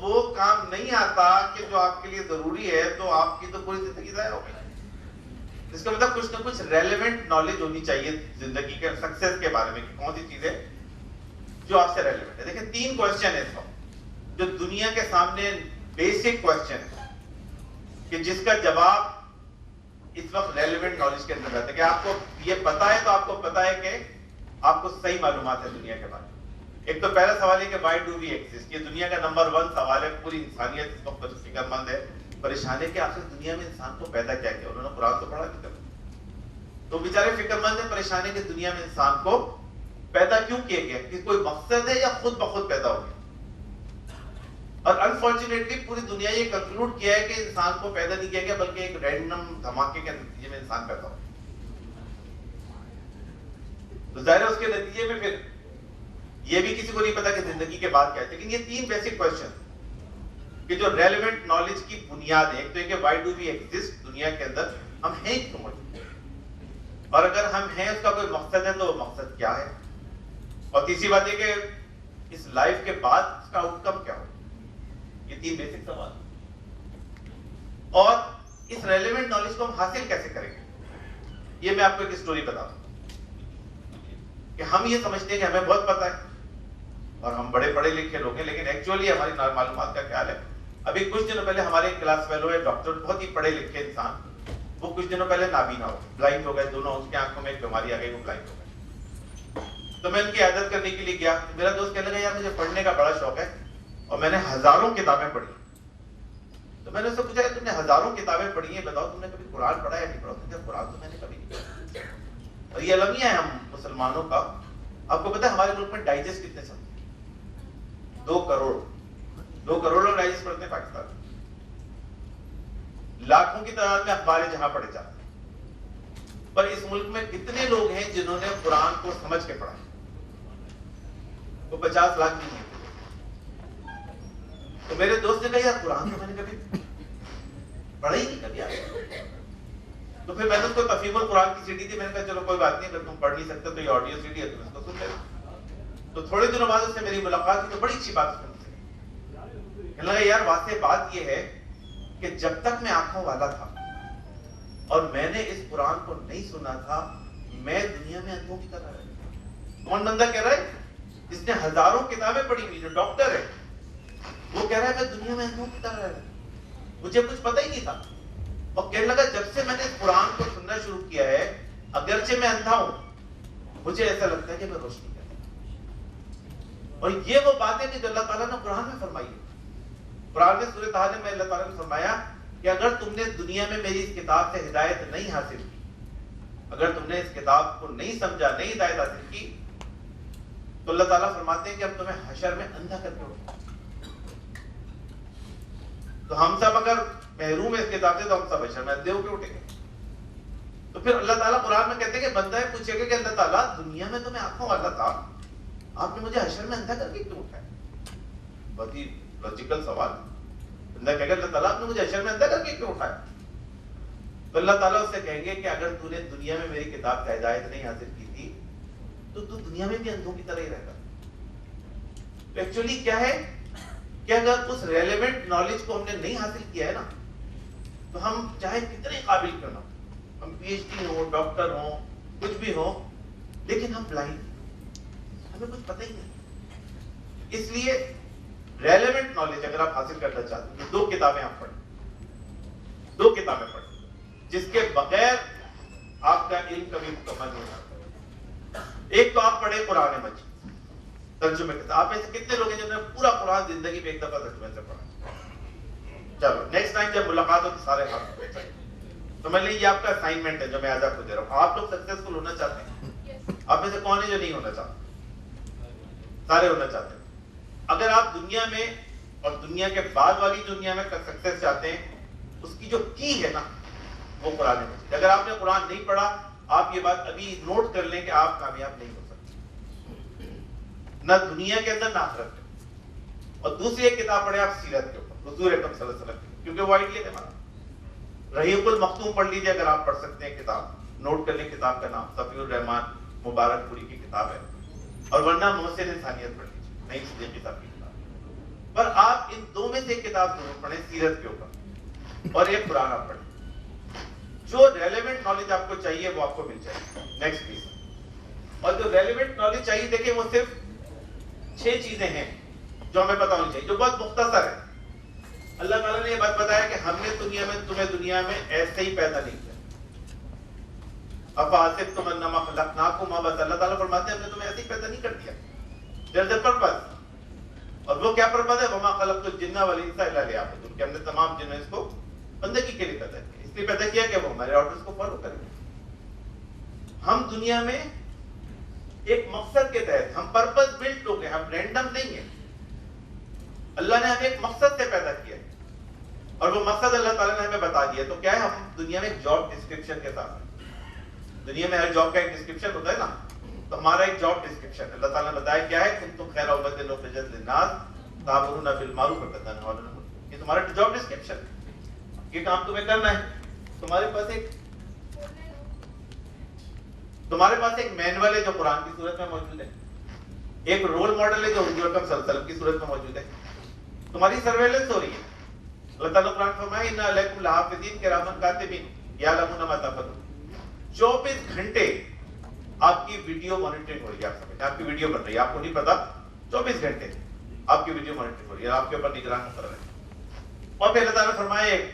وہ کام نہیں آتا کہ جو آپ کے لیے ضروری ہے تو آپ کی تو پوری زندگی ضائع ہو گئی. اس کا مطلب کچھ نہ کچھ ریلیونٹ نالج ہونی چاہیے زندگی کے سکسیس کے بارے میں کہ کون سی چیزیں جو آپ سے ریلیونٹ ہے. دیکھیں 3 کوسچن ہے اس وقت جو دنیا کے سامنے بیسک کوسچن ہے کہ جس کا جواب اس وقت ریلیونٹ نالج کے اندر رہتا ہے کہ آپ کو یہ پتا ہے تو آپ کو پتا ہے کہ آپ کو صحیح معلومات ہے دنیا کے بارے میں. ایک تو پہلا سوال ہے کہ وائی ڈو وی ایگزسٹ. یہ دنیا کا نمبر 1 سوال ہے. پوری انسانیت اس وقت فکر مند ہے, پریشان ہے کہ آخر دنیا میں انسان کو پیدا کیا کیا. انہوں نے قرآن تو پڑھا نہیں تھا تو بیچارے فکر مند ہے, پریشان ہے کہ دنیا میں انسان کو پیدا کیوں کیا گیا, کہ کوئی مقصد ہے یا خود بخود پیدا ہو گیا. اور انفارچونیٹلی پوری دنیا یہ کنکلوڈ کیا ہے کہ انسان کو پیدا نہیں کیا گیا بلکہ ایک رینڈم دھماکے کے نتیجے میں انسان پیدا ہو. تو ظاہر ہے اس کے نتیجے میں پھر یہ بھی کسی کو نہیں پتا کہ زندگی کے بعد کیا ہے. لیکن یہ 3 بیسک کوسچن کہ جو ریلیونٹ نالج کی بنیاد ہے. ایک تو یہ کہ وائی ڈو وی ایگزسٹ, دنیا کے اندر ہم ہیں کیوں موجود, اور اگر ہم ہیں اس کا کوئی مقصد ہے تو وہ مقصد کیا ہے, اور تیسری بات یہ کہ اس لائف کے بعد اس کا آؤٹ کم کیا ہو. یہ 3 بیسک سوال. اور اس ریلیونٹ نالج کو ہم حاصل کیسے کریں گے, یہ میں آپ کو ایک اسٹوری بتاتا ہوں. کہ ہم یہ سمجھتے ہیں کہ ہمیں بہت پتا ہے اور ہم بڑے پڑھے لکھے لوگ ہیں, لیکن ایکچولی ہماری معلومات کا خیال ہے. ابھی کچھ دنوں پہلے ہمارے کلاس فیلو ہے ڈاکٹر, بہت ہی پڑھے لکھے انسان, وہ کچھ دنوں پہلے نابینا ہو, بلائنڈ ہو گئے دونوں, اس کی آنکھوں میں ایک بیماری آ گئی, وہ بلائنڈ ہو گئے. تو میں ان کی عادت کرنے کے لیے گیا. میرا دوست کہنے لگا یار مجھے پڑھنے کا بڑا شوق ہے اور میں نے ہزاروں کتابیں پڑھی. تو میں نے اس سے پوچھا کہ تم نے ہزاروں کتابیں پڑھی ہیں, بتاؤ تم نے کبھی قرآن پڑھا یا نہیں پڑھا. تو کہا قرآن تو میں نے کبھی نہیں پڑھا. اور یہ المیہ ہے ہم مسلمانوں کا. آپ کو پتا ہے ہمارے ملک میں ڈائجسٹ کتنے سمجھتے ہیں, 2 کروڑ لوگ ڈائجسٹ پڑھتے ہیں پاکستان میں. لاکھوں کی تعداد میں اخبار جہاں پڑھے جاتے ہیں, پر اس ملک میں کتنے لوگ ہیں جنہوں نے قرآن کو سمجھ کے پڑھا؟ وہ 50 لاکھ بھی نہیں تھے. تو میرے دوست نے کہا یار قرآن تو میں نے کبھی پڑھا ہی نہیں کبھی آگے. تو پھر میں نے اس کو تفہیم القرآن کی CD دی. میں نے کہا چلو کوئی بات نہیں, اگر تم پڑھ نہیں سکتے تو یہ آڈیو CD ہے, تم اس کو سن لینا. تو تھوڑے دنوں بعد اس سے میری ملاقات ہوئی تو بڑی اچھی بات سنی. کہنے لگا یار واضح بات یہ ہے کہ جب تک میں آنکھوں والا تھا اور میں نے اس قرآن کو نہیں سنا تھا, میں دنیا میں اندھوں کی طرح رہا. کون بندہ کہہ رہا ہے جس نے ہزاروں کتابیں پڑھی ہوئی, جو ڈاکٹر ہے, وہ کہہ رہا ہے میں دنیا میں اندھوں کی طرح رہا, مجھے کچھ پتہ ہی نہیں تھا. اور کہنے لگا جب سے میں نے قرآن کو سننا شروع کیا ہے, اگرچہ میں اندھا ہوں, مجھے ایسا لگتا ہے کہ میں روشنی کرتا ہوں. اور یہ وہ بات ہے کہ جو اللہ تعالیٰ نے قرآن میں فرمائی ہے. قرآن میں سورۃ طٰہٰ میں اللہ تعالیٰ نے فرمایا کہ اگر تم نے دنیا میں میری اس کتاب سے ہدایت نہیں حاصل کی, اگر تم نے اس کتاب کو نہیں سمجھا, نہیں ہدایت حاصل کی, تو اللہ تعالیٰ فرماتے ہیں کہ اب تمہیں حشر میں اندھا کر کے اٹھا. تو ہم سب اگر محروم ہے اس کتاب سے تو ہم سب حشر میں اندھے ہو کے اٹھیں گے. تو پھر اللہ تعالیٰ قرآن میں کہتے ہیں کہ بندہ پوچھے گا کہ اللہ تعالیٰ دنیا میں تو میں آنکھوں والا تھا, آپ نے مجھے حشر میں اندھا کر کے کیوں اٹھایا؟ بہت ہی لاجیکل سوال. بندہ کہے گا اللہ تعالیٰ آپ نے مجھے حشر میں اندھا کر کے کیوں اٹھایا؟ تو اللہ تعالیٰ اس سے کہیں گے کہ اگر تو نے دنیا میں میری کتاب کا ہدایت نہیں حاصل کی تھی تو تو دنیا میں بھی اندھوں کی طرح ہی رہتا. تو ایکچولی کیا ہے کہ اگر اس ریلیونٹ نالج کو ہم نے نہیں حاصل کیا ہے نا, تو ہم چاہے کتنے قابل کیوں نہ, ہم PhD ہو, ڈاکٹر ہوں, کچھ بھی ہو, لیکن ہم بلائنڈ, ہمیں کچھ پتہ ہی نہیں. اس لیے ریلیونٹ نالج اگر آپ حاصل کرنا چاہتے ہیں تو 2 کتابیں آپ پڑھیں, 2 کتابیں پڑھیں جس کے بغیر آپ کا علم کبھی مکمل نہیں ہوتا. ایک تو آپ پڑھیں قرآن مجید ترجمے کے ساتھ. آپ میں سے کتنے لوگ ہیں جنہوں نے پورا قرآن زندگی میں ایک دفعہ ترجمے سے پڑھا؟ چلو نیکسٹ ٹائم جب ملاقات ہو تو سارے ہاتھ پہ چاہیے. تو میں یہ آپ کا اسائنمنٹ ہے جو میں آج آپ کو دے رہا ہوں. آپ لوگ سکسیسفل ہونا چاہتے ہیں؟ آپ میں سے کون ہے جو نہیں ہونا چاہتے؟ سارے ہونا چاہتے ہیں. اگر آپ دنیا میں اور دنیا کے بعد والی دنیا میں سکسیس چاہتے ہیں, اس کی جو کی ہے نا وہ قرآن مجید. اگر آپ نے قرآن نہیں پڑھا, آپ یہ بات ابھی نوٹ کر لیں کہ آپ کامیاب نہیں ہو سکتے, نہ دنیا کے اندر نہ آخرت میں. اور دوسری ایک کتاب پڑھیں آپ سیرت کے اوپر, حضور اکرم صلی اللہ علیہ وسلم کی, کیونکہ وہ آئیڈیا ہے ہمارا. رحیق المختوم پڑھ لیجیے اگر آپ پڑھ سکتے ہیں کتاب, نوٹ کر لیں کتاب کا نام, صفی الرحمان مبارک پوری کی کتاب ہے. اور ورنہ محسن انسانیت پڑھ لیجیے, نئی صدیقی صاحب کی کتاب. پر آپ ان دو میں سے ایک کتاب ضرور پڑھیں سیرت کے اوپر اور ایک قرآن آپ پڑھیں. جو ریلیونٹ نالج آپ کو چاہیے وہ آپ کو مل جائے گی. Next please. اور جو ریلیونٹ نالج چاہیے دیکھیں وہ صرف 6 چیزیں ہیں جو ہمیں پتا ہونی چاہیے, جو بہت مختصر ہے. اللہ تعالیٰ نے یہ بات بتایا کہ ہم نے تمہیں دنیا میں ایسے ہی پیدا نہیں کیا. افحسبتم انما خلقناکم عبثا, اللہ تعالیٰ فرماتے ہیں ہم نے تمہیں ایسے ہی پیدا نہیں کر دیا. There is a purpose. اور وہ کیا پرپز ہے؟ وما خلقت الجن والانس الا لیعبدون, کہ ہم نے تمام جن اس کو بندگی کے لیے پیدا کیا. اس لیے پیدا کیا کہ وہ ہمارے آرڈرز کو فالو کریں. ہم دنیا میں ایک مقصد کے تحت, ہم پرپز بلٹ ہو گئے, ہم رینڈم نہیں ہیں. اللہ نے ہمیں ایک مقصد سے پیدا کیا اور وہ مقصد اللہ تعالیٰ نے ہمیں بتا دیا. تو کیا ہے, ہم دنیا میں جاب ڈسکرپشن کے ساتھ, دنیا میں ہر جاب کا ایک ڈسکرپشن ہوتا ہے نا, تو ہمارا ایک جاب ڈسکرپشن اللہ تعالیٰ نے بتایا کیا ہے, تم خیر امت اخرجت للناس تأمرون بالمعروف وتنهون عن المنکر. یہ تمہارا جاب ڈسکرپشن ہے, یہ کام تمہیں کرنا ہے. تمہارے پاس ایک مینول ہے جو قرآن کی صورت میں موجود ہے, ایک رول ماڈل ہے جو حضور اکرم صلی اللہ علیہ وسلم کی صورت میں موجود ہے. تمہاری سرویلنس ہو رہی ہے. اللہ تعالیٰ قرآن فرمایا ان علیکم لحافظین کراما کاتبین یعلمون ما تفعلون. 24 گھنٹے آپ کی ویڈیو مانیٹرنگ ہو رہی ہے. آپ سمجھیں آپ کی ویڈیو بن رہی ہے, آپ کو نہیں پتا, 24 گھنٹے آپ کی ویڈیو مانیٹرنگ ہو رہی ہے, آپ کے اوپر نگران مقرر ہے. اور پھر اللہ تعالیٰ نے فرمایا ایک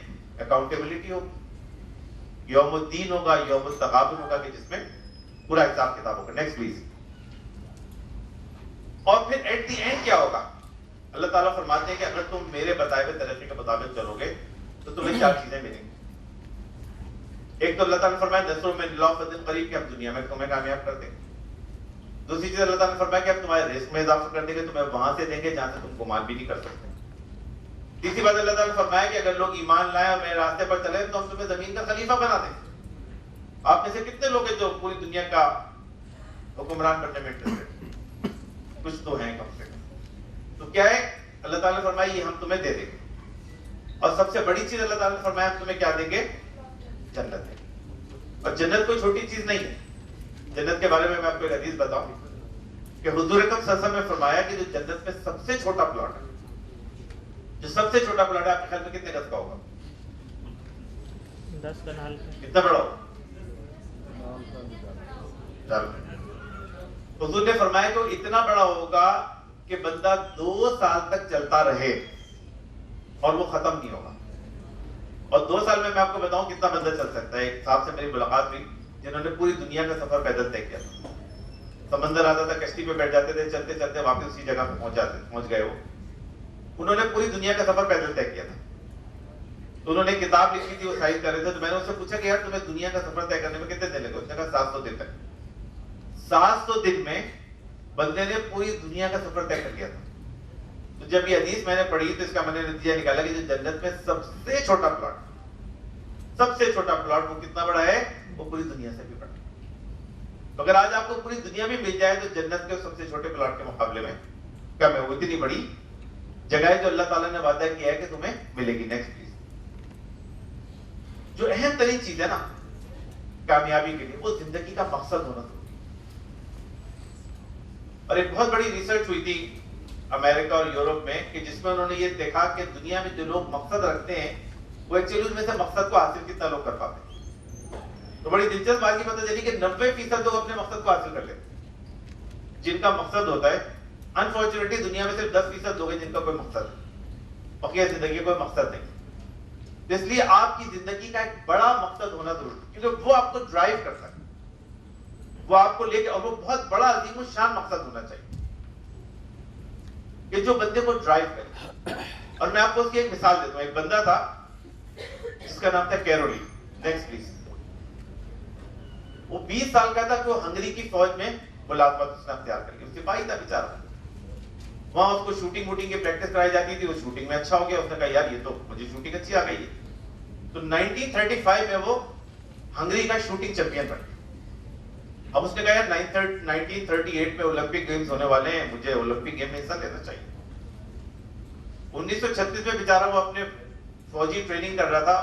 اکاؤنٹیبلٹی ہوگی, یوم الدین ہوگا, یوم التغابن ہوگا, کہ جس میں پورا حساب کتاب ہوگا. Next please. اور پھر ایٹ دی اینڈ کیا ہوگا؟ اللہ تعالیٰ فرماتے ہیں کہ اگر تم میرے بتائے ہوئے طریقے کے مطابق چلو گے تو تمہیں 4 چیزیں ملیں گی. ایک تو اللہ تعالیٰ نے فرمایا نصر من اللہ فضل قریب, کہ ہم دنیا میں تمہیں کامیاب کر دیں گے. دوسری چیز اللہ تعالیٰ نے فرمایا کہ ہم تمہارے رزق میں اضافہ کر دیں گے, تمہیں وہاں سے دیں گے جہاں سے تم گمان بھی نہیں کر سکتے. تیسری بات اللہ تعالیٰ نے فرمایا کہ اگر لوگ ایمان لائیں اور میرے راستے پر چلیں تو ہم تمہیں زمین کا خلیفہ بنا دیں گے. آپ میں سے کتنے لوگ ہیں جو پوری دنیا کا حکمران بننے میں انٹرسٹڈ؟ کچھ تو ہیں کم سے کم. تو کیا ہے, اللہ تعالیٰ نے فرمایا یہ ہم تمہیں دے دیں گے. اور سب سے بڑی چیز اللہ تعالیٰ نے فرمایا ہم تمہیں کیا دیں گے؟ جنت ہے. اور جنت کوئی چھوٹی چیز نہیں ہے. جنت کے بارے میں آپ کو ایک حدیث بتاؤں کہ حضور اکرم صلی اللہ علیہ وسلم نے فرمایا کہ جو جنت میں سب سے چھوٹا پلاٹ ہے, جو سب سے چھوٹا پلاٹ ہے, آپ کے خیال میں کتنے گز کا ہوگا؟ 10 کنال. کتنا بڑا ہوگا؟ حضور نے فرمایا کہ اتنا بڑا ہوگا کہ بندہ 2 سال تک چلتا رہے اور وہ ختم نہیں ہوگا. اور 2 سال میں آپ کو بتاؤں کتنا بندہ چل سکتا ہے. ایک صاحب سے میری ملاقات ہوئی جنہوں نے پوری دنیا کا سفر پیدل طے کیا تھا. سمندر آتا تھا, کشتی پہ بیٹھ جاتے تھے, چلتے چلتے واپس اسی جگہ پہ پہنچ گئے. وہ انہوں نے پوری دنیا کا سفر پیدل طے کیا تھا. تو انہوں نے کتاب لکھی تھی, وہ سائز کر رہے تھے. تو میں نے ان سے پوچھا کہ یار تمہیں دنیا کا سفر طے کرنے میں کتنے دن لگے؟ اس نے کہا 700 دن تک. 700 دن میں بندے نے پوری دنیا کا سفر طے کر لیا تھا. تو جب یہ حدیث میں نے پڑھی تو اس کا میں نے نتیجہ نکالا کہ جو جنت میں سب سے چھوٹا پلاٹ وہ کتنا بڑا ہے؟ وہ پوری دنیا سے بھی بڑا. تو اگر آج آپ کو پوری دنیا میں مل جائے تو جنت کے سب سے چھوٹے پلاٹ کے مقابلے میں کم ہے. وہ اتنی بڑی جگہ ہے جو اللہ تعالیٰ نے وعدہ کیا ہے کہ تمہیں ملے گی. Next please. جو اہم ترین چیز ہے نا کامیابی کے لیے, وہ زندگی کا مقصد ہونا ضروری. اور ایک بہت بڑی ریسرچ ہوئی تھی امریکہ اور یورپ میں کہ جس میں انہوں نے یہ دیکھا کہ دنیا میں جو لوگ مقصد رکھتے ہیں وہ ایکچولی ان میں سے مقصد کو حاصل کتنا لوگ کر پاتے ہیں. تو بڑی دلچسپ بات یہ پتہ چلی کہ 90% لوگ اپنے مقصد کو حاصل کر لیتے ہیں جن کا مقصد ہوتا ہے. انفارچونیٹلی دنیا میں صرف 10% لوگ ہیں جن کا کوئی مقصد ہے, بقیہ زندگی کوئی مقصد نہیں. اس لیے آپ کی زندگی کا ایک بڑا مقصد ہونا ضروری ہے, کیونکہ وہ آپ کو ڈرائیو کرتا ہے, وہ آپ کو لے کے, اور وہ بہت بڑا عظیم الشان مقصد ہونا چاہیے کہ جو بندے کو ڈرائیو کرے. اور میں آپ کو اس کی ایک مثال دیتا ہوں. ایک بندہ تھا جس کا نام تھا کیرولی. Next please. وہ 20 سال کا تھا کہ وہ ہنگری کی فوج میں ملازمت اس نے اختیار کر لی. وہ سپاہی تھا بیچارہ. وہاں اس کو شوٹنگ ووٹنگ کی پریکٹس کرائی جاتی تھی. وہ شوٹنگ میں اچھا ہو گیا. اس نے کہا یار یہ تو مجھے شوٹنگ اچھی آ گئی ہے. تو 1935 میں وہ ہنگری کا شوٹنگ چیمپئن بن گیا. اب اس نے کہا یار 1938 میں اولمپک گیمز ہونے والے ہیں, مجھے اولمپک گیم میں حصہ لینا چاہیے. 1936 میں بیچارہ وہ اپنے فوجی ٹریننگ کر رہا تھا,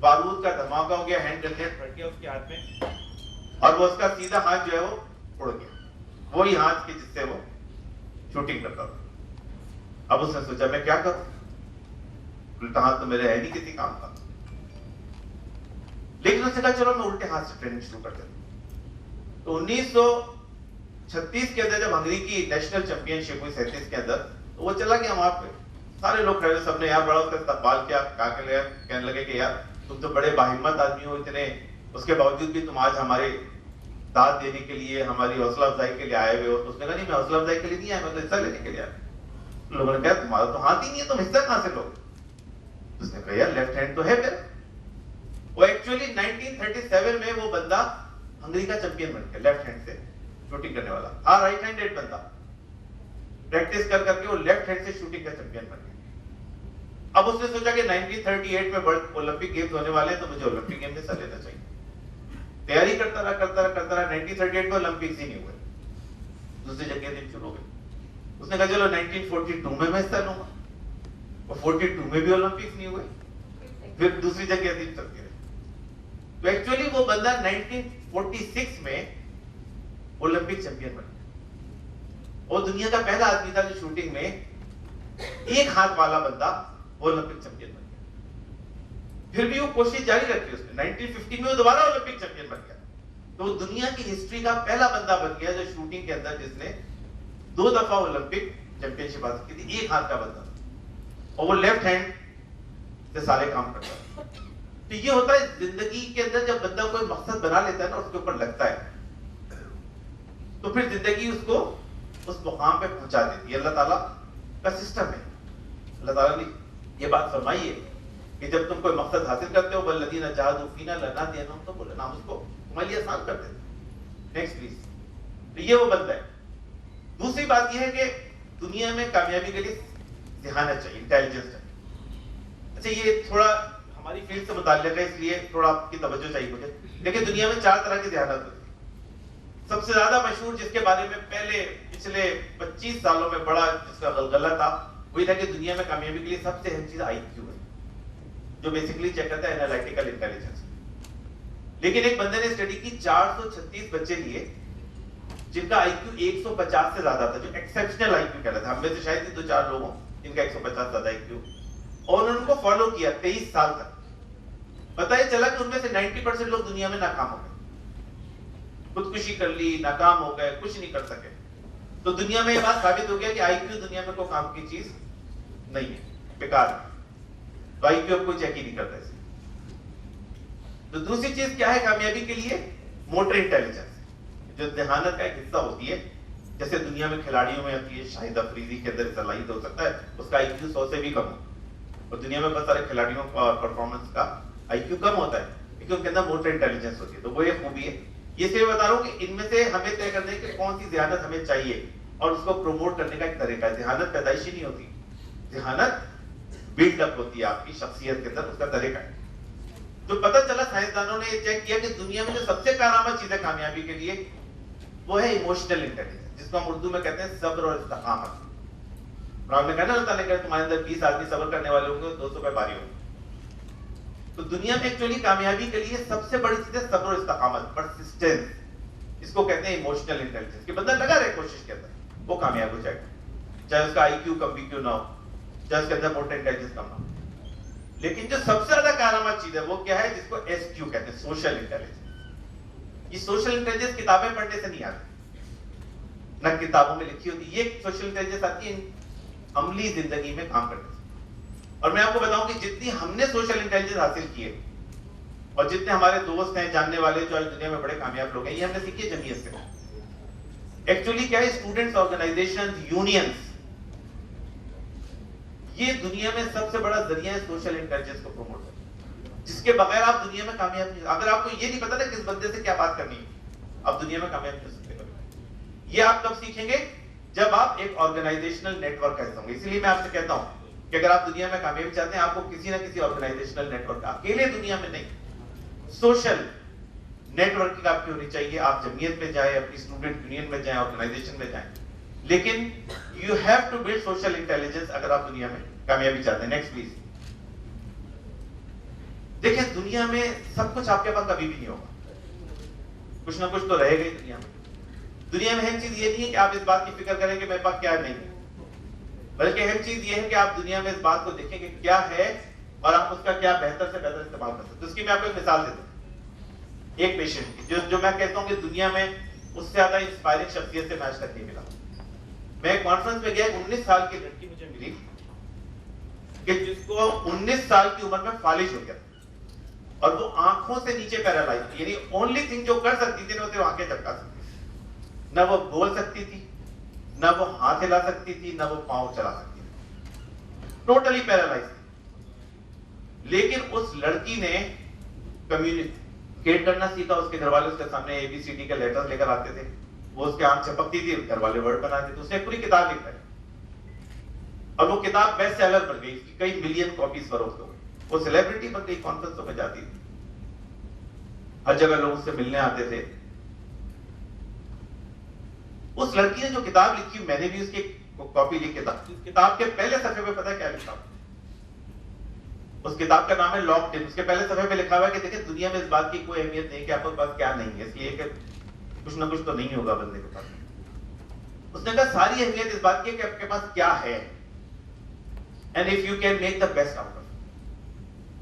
بارود کا دھماکہ ہو گیا, ہینڈ گرینیڈ پھٹ گیا اس کے ہاتھ میں, اور وہ اس کا سیدھا ہاتھ جو ہے وہ اڑ گیا. وہی ہاتھ کے جس سے وہ شوٹنگ کرتا تھا. اب اس نے سوچا میں کیا کروں, الٹا ہاتھ تو میرے ہے نہیں کسی کام کا, لیکن اس نے کہا چلو میں الٹے ہاتھ سے ٹریننگ شروع کر دیتا ہوں. تو 1936 کے اندر جب ہنگری کی نیشنل چیمپئن شپ ہوئی 37 کے اندر, تو وہ چلا گیا وہاں پہ. سارے لوگ کھڑے, سب نے یار بڑا اس کا استقبال کیا, کہنے لگے کہ یار تم تو بڑے باہمت آدمی ہو, اتنے اس کے باوجود بھی تم آج ہمارے داد دینے کے لیے, ہماری حوصلہ افزائی کے لیے آئے ہوئے ہو. اس نے کہا نہیں, میں حوصلہ افزائی کے لیے نہیں آیا, میں تو حصہ لینے کے لیے آیا. لوگوں نے کہا تمہارا تو ہاتھ ہی نہیں ہے, تم حصہ کہاں سے لو؟ اس نے کہا یار لیفٹ ہینڈ تو ہے میرا. وہ ایکچولی 1937 میں وہ بندہ ہنگری کا چیمپئن بن گیا, لیفٹ ہینڈ سے شوٹنگ کرنے والا. ہاں رائٹ ہینڈڈ بندہ, پریکٹس کر کے وہ لیفٹ ہینڈ سے شوٹنگ کا چیمپئن بن گیا. اب اس نے سوچا کہ 1938 میں اولمپک گیمز ہونے والے ہیں, تو مجھے اولمپک گیم میں حصہ لینا چاہیے. تیاری کرتا رہا. 1938 میں اولمپکس ہی نہیں ہوئے, دوسری جنگیں دن شروع ہو گئی. اس نے کہا چلو 1942 میں حصہ لوں گا, اور 42 میں بھی اولمپکس نہیں ہوئے, پھر دوسری جنگیں دن چلتی رہی. تو ایکچولی وہ بندہ 1946 میں اولمپک چیمپئن بن گیا, اور دنیا کا پہلا آدمی تھا جو شوٹنگ میں ایک ہاتھ والا بندہ اولمپک چیمپئن بن گیا. پھر بھی وہ کوشش جاری رکھی. اس نے 1950 میں وہ دوبارہ اولمپک چیمپئن بن گیا. تو وہ دنیا کی ہسٹری کا پہلا بندہ بن گیا جو شوٹنگ کے اندر جس نے 2 دفعہ اولمپک چیمپئن شپ حاصل کی تھی, ایک ہاتھ کا بندہ, اور وہ لیفٹ ہینڈ سے سارے کام کرتا ہے. تو یہ ہوتا ہے زندگی کے اندر, جب بندہ کوئی مقصد بنا لیتا ہے نا, اس کے اوپر لگتا ہے, تو پھر زندگی اس کو اس مقام پہ پہنچا دیتی ہے. اللہ تعالیٰ کا سسٹم ہے. اللہ تعالیٰ نے یہ بات فرمائی ہے کہ جب تم کوئی مقصد حاصل کرتے ہو, والذین جاہدوا فینا لنہدینہم, تو بولے نام اس کو تمہارے لیے آسان کر دیتے. Next please. تو یہ وہ بندہ ہے. دوسری بات یہ ہے کہ دنیا میں کامیابی کے لیے ذہانت چاہیے, انٹیلیجنس چاہیے. اچھا یہ تھوڑا ہماری فیلڈ سے متعلق ہے, اس لیے تھوڑا آپ کی توجہ چاہیے مجھے. لیکن دنیا میں 4 طرح کی ذہانت ہوتی ہے. سب سے زیادہ مشہور جس کے بارے میں پچھلے 25 سالوں میں بڑا جس کا غلغلہ تھا, وہی تھا کہ دنیا میں کامیابی کے لیے سب سے اہم چیز آئی کیو ہے, جو بیسیکلی چیک کرتا ہے انالائٹیکل انٹیلیجنس. لیکن ایک بندے نے اسٹڈی کی, 436 بچے لیے جن کا آئی کیو 150 سے زیادہ تھا, جو ایکسیپشنل آئی کیو کہلاتا ہے. ہم میں سے شاید ہی 2-4 لوگ ہوں جن کا 150 زیادہ آئی کیو, اور انہوں کو فالو کیا 23 سال تک. پتہ یہ چلا کہ ان میں سے 90% لوگ دنیا میں ناکام ہو گئے, خودکشی کر لی, ناکام ہو گئے, کچھ نہیں کر سکے. تو دنیا میں یہ بات ثابت ہو گیا کہ آئی کیو دنیا میں کوئی کام کی چیز نہیں ہے, بیکار ہے. تو آئی کیو اب کوئی چیک ہی نہیں کرتا اسے. تو دوسری چیز کیا ہے کامیابی کے لیے؟ موٹر انٹیلیجنس, جو ذہانت کا ایک حصہ ہوتی ہے. جیسے دنیا میں کھلاڑیوں میں آتی ہے شاہد افریدی کے اندر صلاحیت ہو سکتا ہے اس کا آئی کیو 100 سے بھی کم ہو, اور دنیا میں بہت سارے کھلاڑیوں کا پرفارمنس کا آئی کیو کم ہوتا ہے کیونکہ ان کے اندر موٹر انٹیلیجنس ہوتی ہے. تو وہ ایک خوبی ہے. یہ سے بتا رہا ہوں کہ ان میں سے ہمیں طے کرنے کہ کون سی ذہانت ہمیں چاہیے, اور اس کو پروموٹ کرنے کا ایک طریقہ ہے. ذہانت پیدائشی نہیں ہوتی, ذہانت بلڈ اپ ہوتی ہے آپ کی شخصیت کے اندر, اس کا طریقہ ہے. تو پتہ چلا سائنسدانوں نے یہ چیک کیا کہ دنیا میں جو سب سے کارآمد چیز ہے کامیابی کے لیے وہ ہے ایموشنل انٹیلیجنس, جس کو ہم اردو میں کہتے ہیں صبر اور استقامت. اور آپ نے کہا نا اللہ تعالیٰ نے کہا تمہارے اندر 20 آدمی صبر کرنے والے ہوں گے, 200 پہ باری ہوں گے. تو دنیا میں ایکچولی کامیابی کے لیے سب سے بڑی چیز ہے صبر اور استقامت, پرسسٹنس. اس کو کہتے ہیں ایموشنل انٹیلیجنس, کہ بندہ لگا رہے کوشش کے اندر, وہ کامیاب ہو جائے گا, چاہے اس کا آئی کیو کم بھی کیوں نہ ہو, چاہے اس کے اندر موٹر انٹیلیجنس کم نہ ہو. لیکن جو سب سے زیادہ کارآمد چیز ہے وہ کیا ہے, جس کو ایس کیو کہتے ہیں, سوشل انٹیلیجنس. یہ سوشل انٹیلیجنس کتابیں پڑھنے سے نہیں آتی, نہ کتابوں میں لکھی ہوتی. یہ سوشل انٹیلیجنس آتی ہے عملی زندگی میں کام کرنے سے. اور میں آپ کو بتاؤں کہ جتنی ہم نے سوشل انٹیلیجنس حاصل کی ہے, اور جتنے ہمارے دوست ہیں, جاننے والے جو آج دنیا میں بڑے کامیاب لوگ ہیں, یہ ہم نے سیکھی ہے جمعیت سے. ایکچولی کیا ہے, اسٹوڈنٹس آرگنائزیشنز, یونینز, یہ دنیا میں سب سے بڑا ذریعہ ہے سوشل انٹیلیجنس کو پروموٹ کرنا, جس کے بغیر آپ دنیا میں کامیاب نہیں. اگر آپ کو یہ نہیں پتا نا کس بندے سے کیا بات کرنی ہے, آپ دنیا میں کامیاب نہیں ہو سکتے. یہ آپ کب سیکھیں گے؟ جب آپ ایک آرگنائزیشنل نیٹ ورک کا حصہ ہوں گے. اسی لیے میں آپ سے کہتا ہوں کہ اگر آپ دنیا میں کامیابی چاہتے ہیں, آپ کو کسی نہ کسی آرگنائزیشنل نیٹ ورک, اکیلے دنیا میں نہیں, سوشل نیٹ ورکنگ آپ کی ہونی چاہیے. آپ جمعیت میں جائیں, اپنی اسٹوڈنٹ یونین میں جائیں, آرگنائزیشن میں جائیں, لیکن you have to build social intelligence اگر آپ دنیا میں کامیابی چاہتے ہیں. Next please. دیکھیں دنیا میں سب کچھ آپ کے پاس کبھی بھی نہیں ہوگا, کچھ نہ کچھ تو رہے گا دنیا میں. دنیا میں اہم چیز یہ نہیں ہے کہ آپ اس بات کی فکر کریں کہ میرے پاس کیا نہیں ہے, بلکہ اہم چیز یہ ہے کہ آپ دنیا میں اس بات کو دیکھیں کہ کیا ہے اور آپ اس کا کیا بہتر سے بہتر استعمال کر سکتے ہیں. اس کی میں آپ کو ایک مثال دیتا ہوں ایک پیشنٹ کی جو میں کہتا ہوں کہ دنیا میں اس سے زیادہ انسپائرنگ شخصیت سے میں آج تک نہیں ملا. میں ایک کانفرنس میں گیا, 19 سال کی لڑکی مجھے ملی کہ جس کو 19 سال کی عمر میں فالج ہو گیا اور وہ آنکھوں سے نیچے پیرالائز, یعنی اونلی تھنگ جو کر سکتی تھی نا وہ آنکھیں جھپکا سکتی تھی. نہ وہ بول سکتی تھی, نہ وہ ہاتھ ہلا سکتی تھی, نہ وہ پاؤں چلا سکتی تھی, ٹوٹلی پیرالائز تھی. لیکن اس لڑکی نے کمیونیکیٹ کرنا سیکھا. اس کے گھر والے اس کے سامنے ABCD کے لیٹر لے کر آتے تھے, وہ اس کے آنکھ چھپکتی تھی, گھر والے ورڈ بناتے تھے. اس نے پوری کتاب لکھ لی اور وہ کتاب بیسٹ سیلر بن گئی, اس کی کئی ملین کاپیز فروخت ہو گئی. وہ سیلیبریٹی بن گئی, کانفرنسوں میں جاتی تھی, ہر جگہ لوگ اس سے ملنے آتے تھے. اس لڑکی نے جو کتاب لکھی, میں نے بھی اس کی کاپی لی. کتاب کے پہلے صفحے پہ پتہ ہے کیا لکھا؟ اس کتاب کا نام ہے لاکڈ ان. اس کے پہلے صفحے پہ لکھا ہوا ہے کہ دیکھیں دنیا میں اس بات کی کوئی اہمیت نہیں کہ آپ کے پاس کیا نہیں ہے, اس لیے کہ کچھ نہ کچھ تو نہیں ہوگا بندے کے پاس. اس نے کہا ساری اہمیت اس بات کی ہے کہ آپ کے پاس کیا ہے, and if you can make the best out of it.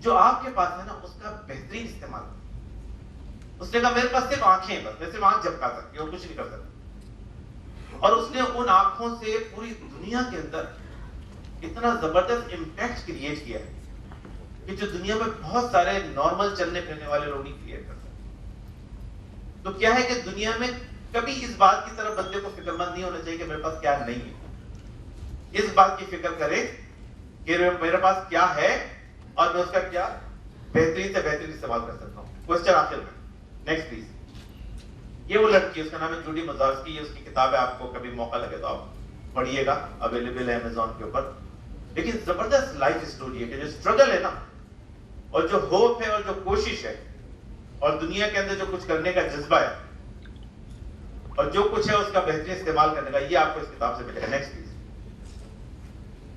جو آپ کے پاس ہے نا اس کا بہترین استعمال. اس نے کہا میرے پاس صرف آنکھیں ہیں, بس میں صرف آنکھ جھپکا سکتی ہوں اور کچھ نہیں کر سکتی. اور اس نے ان آنکھوں سے پوری دنیا کے اندر اتنا زبردست امپیکٹ کریٹ کیا ہے کہ جو دنیا میں بہت سارے نارمل چلنے پھرنے والے لوگ نہیں کریٹ کر سکتے. تو کیا ہے کہ دنیا میں کبھی اس بات کی طرف بندے کو فکر مند نہیں ہونا چاہیے کہ میرے پاس کیا نہیں ہے. اس بات کی فکر کرے کہ میرے پاس کیا ہے اور میں اس کا کیا بہترین سے بہترین استعمال کر سکتا ہوں. کوسچن آخر میں, نیکسٹ پلیز. یہ وہ لڑکی, اس کا نام ہے جوڈی مزارسکی. یہ اس کی کتاب ہے, آپ کو کبھی موقع لگے تو آپ پڑھیے گا, اویلیبل ہے Amazon کے اوپر. لیکن زبردست لائف اسٹوری ہے کہ جو اسٹرگل ہے نا اور جو ہوپ ہے اور جو کوشش ہے اور دنیا کے اندر جو کچھ کرنے کا جذبہ ہے اور جو کچھ ہے اس کا بہترین استعمال کرنے کا, یہ آپ کو اس کتاب سے ملے گا. Next please.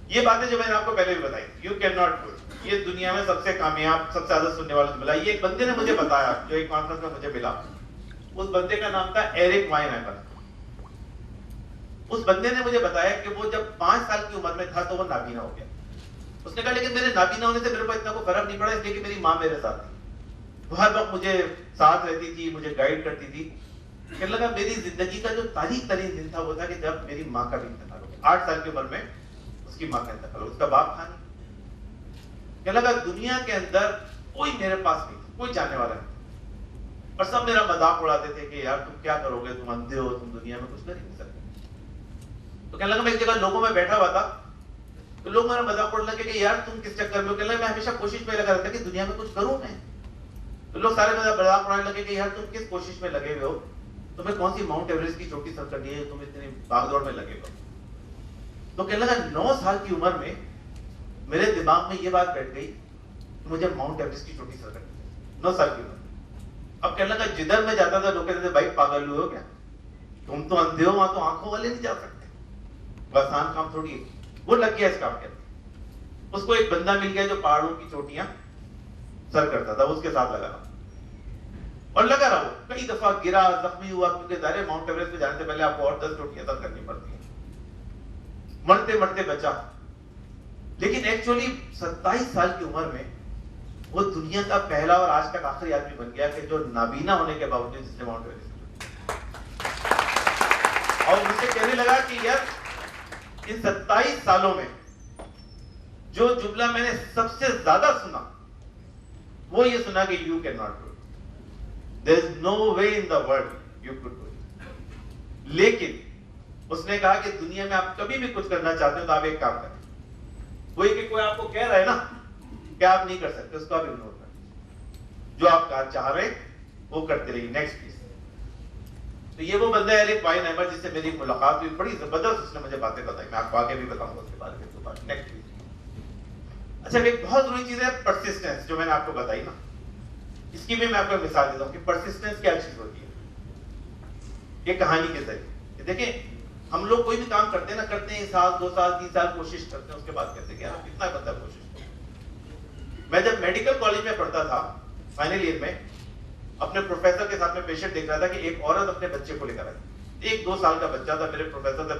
یہ باتیں جو میں نے آپ کو پہلے بھی بتائی, you can not do it, یہ دنیا میں سب سے کامیاب, سب سے زیادہ سننے والا ملا. یہ ایک بندے نے مجھے بتایا جو ایک کانفرنس میں مجھے ملا. اس بندے کا نام تھا ایرک وائنہائمر. اس بندے نے مجھے بتایا کہ وہ جب 5 سال کی عمر میں تھا تو وہ نابینا ہو گیا. اس نے کہا لیکن میرے نابینا ہونے سے میرے کو اتنا کوئی فرق نہیں پڑا, اس لیے کہ میری ماں میرے ساتھ تھی, وہ ہر وقت مجھے ساتھ رہتی تھی, مجھے گائیڈ کرتی تھی. کہنے لگا میری زندگی کا جو تاریخ ترین دن تھا وہ تھا کہ جب میری ماں کا بھی انتقال ہو گیا. 8 سال کی عمر میں اس کی ماں کا انتقال ہو, اس کا باپ تھا نہیں. کہنے لگا دنیا کے اندر کوئی میرے پاس نہیں, کوئی جاننے والا نہیں, اور سب میرا مذاق اڑاتے تھے کہ یار تم کیا کرو گے, تم اندھے ہو, تم دنیا میں کچھ کر ہی نہیں سکتے. تو کہنے لگا میں ایک جگہ لوگوں میں بیٹھا ہوا تھا تو لوگ میرا مذاق اڑنے لگے کہ یار تم کس چکر میں ہو. کہنے لگا میں ہمیشہ کوشش میں لگا رہتا کہ دنیا میں کچھ کروں میں. تو لوگ سارے میرا مذاق اڑانے لگے کہ یار تم کس کوشش میں لگے ہوئے ہو, تمہیں کون سی ماؤنٹ ایوریسٹ کی چوٹی سر کرنی ہے, تم اتنی بھاگ دوڑ میں لگے ہو. تو کہنے لگا 9 سال کی عمر میں میرے دماغ میں یہ بات بیٹھ گئی مجھے ماؤنٹ ایوریسٹ کی چوٹی سر کرنی ہے. 9 سال کی عمر. اب کہنے لگا جدھر میں جاتا تھا لوگ کہتے تھے بھائی پاگل ہوئے ہو کیا, تم تو اندھے ہو, وہاں تو آنکھوں والے نہیں جا سکتے, آسان کام تھوڑی ہے. وہ لگ گیا اس کام کے. اس کو ایک بندہ مل گیا جو پہاڑوں کی چوٹیاں سر کرتا تھا, اس کے ساتھ لگا رہا اور لگا رہا. وہ کئی دفعہ گرا, زخمی ہوا, کیونکہ ظاہر ماؤنٹ ایوریسٹ پہ جانے سے پہلے آپ کو اور 10 چوٹیاں سر کرنی پڑتی ہیں. مرتے مرتے بچا. لیکن ایکچولی 27 سال کی عمر میں وہ دنیا کا پہلا اور آج تک آخری آدمی بن گیا کہ جو نابینا ہونے کے باوجود جس نے ماؤنٹ ایوریسٹ. اور مجھ سے کہنے لگا کہ یار ان 27 سالوں میں جو جملہ میں نے سب سے زیادہ سنا وہ یہ سنا کہ you can not do it, there is no way in the world you could do it. لیکن اس نے کہا کہ دنیا میں آپ کبھی بھی کچھ کرنا چاہتے ہو تو آپ ایک کام کریں. وہی کہ کوئی آپ کو کہہ رہا ہے نا کہ آپ نہیں کر سکتے, اس کو آپ اگنور کریں. جو آپ چاہ رہے وہ کرتے رہیے. Next please. تو یہ وہ بندہ ہے ایرک وائنہائمر جس سے میری ملاقات ہوئی, بڑی زبردست اس نے مجھے باتیں بتائی, میں آپ کو آگے بھی بتاؤں گا اس کے بارے میں. Next please. اچھا ایک بہت ضروری چیز ہے پرسسٹنس, جو میں نے آپ کو بتائی نا, اس کی بھی میں آپ کو مثال دیتا ہوں کہ پرسسٹنس کیا چیز ہوتی ہے. یہ کہانی کے ذریعے دیکھیں, ہم لوگ کوئی بھی کام کرتے ہیں نا, کرتے ہیں 1 سال 2 سال 3 سال کوشش کرتے ہیں, اس کے بعد کہتے ہیں کہ یار کتنا بندہ کوشش. میں جب میڈیکل کالج میں پڑھتا تھا فائنل ایئر میں, اپنے پروفیسر کے ساتھ میں پیشنٹ دیکھ رہا تھا کہ ایک عورت اپنے بچے کو لے کر آئی. 1-2 سال کا بچہ تھا. میرے پروفیسر سے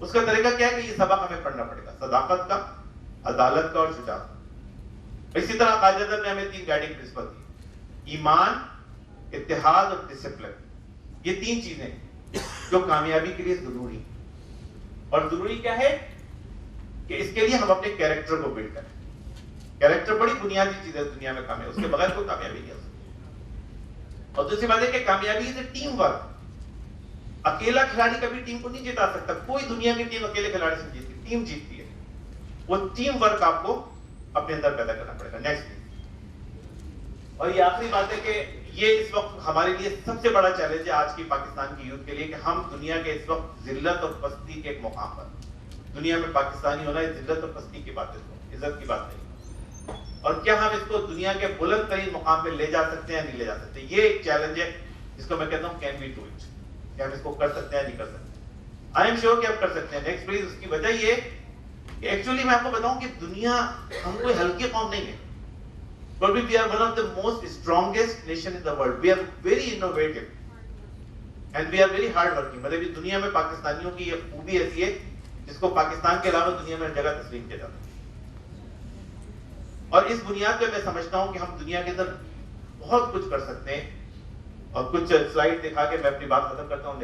اس کا طریقہ کیا ہے کہ یہ سبق ہمیں پڑھنا پڑے گا, صداقت کا, عدالت کا اور شجاعت کا. اسی طرح قائد اعظم نے ہمیں 3 گائیڈنگ پرنسپل دی, ایمان, اتحاد اور ڈسپلن. یہ 3 چیزیں جو کامیابی کے لیے ضروری. اور ضروری کیا ہے کہ اس کے لیے ہم اپنے کیریکٹر کو بلڈ کریں. کیریکٹر بڑی بنیادی چیز ہے دنیا میں کامیابی, اس کے بغیر کوئی کامیابی نہیں ہو سکتی. اور دوسری بات ہے کہ کامیابی ہے ٹیم ورک. اکیلا کھلاڑی کبھی ٹیم کو نہیں جتا سکتا. کوئی دنیا کی ٹیم اکیلے کھلاڑی سے جیتتی, ٹیم جیتتی ہے. وہ ٹیم ورک آپ کو اپنے اندر پیدا کرنا پڑے گا. نیکسٹ. اور یہ آخری بات ہے کہ یہ اس وقت ہمارے لیے سب سے بڑا چیلنج ہے آج کی پاکستان کی یوتھ کے لیے کہ ہم دنیا کے اس وقت ذلت اور پستی کے ایک مقام پر, دنیا میں پاکستانی ہونا ہے ذلت اور پستی کی بات ہے, عزت کی بات نہیں. اور کیا ہم اس کو دنیا کے بلند ترین مقام پہ لے جا سکتے ہیں یا نہیں لے جا سکتے. یہ ایک چیلنج ہے جس کو میں کہتا ہوں کین وی ڈو اٹ, کہ ہم اس کو کر سکتے ہیں یا نہیں کر سکتے. آئی ایم شیور کہ ہم کر سکتے ہیں. Next please. اس کی وجہ یہ کہ ایکچولی میں آپ کو بتاؤں کہ دنیا ہم کوئی ہلکی قوم نہیں ہے. But we are one of the most strongest nation in the world. We are very innovative and we are very hard working. مطلب یہ دنیا میں پاکستانیوں کی یہ خوبی ایسی ہے جس کو پاکستان کے علاوہ دنیا میں ہر جگہ تسلیم کیا جاتا ہے. اور اس بنیاد پہ میں سمجھتا ہوں کہ ہم دنیا کے اندر بہت کچھ کر سکتے ہیں. اور کچھ سلائیڈ دکھا کے میں اپنی بات ختم کرتا ہوں.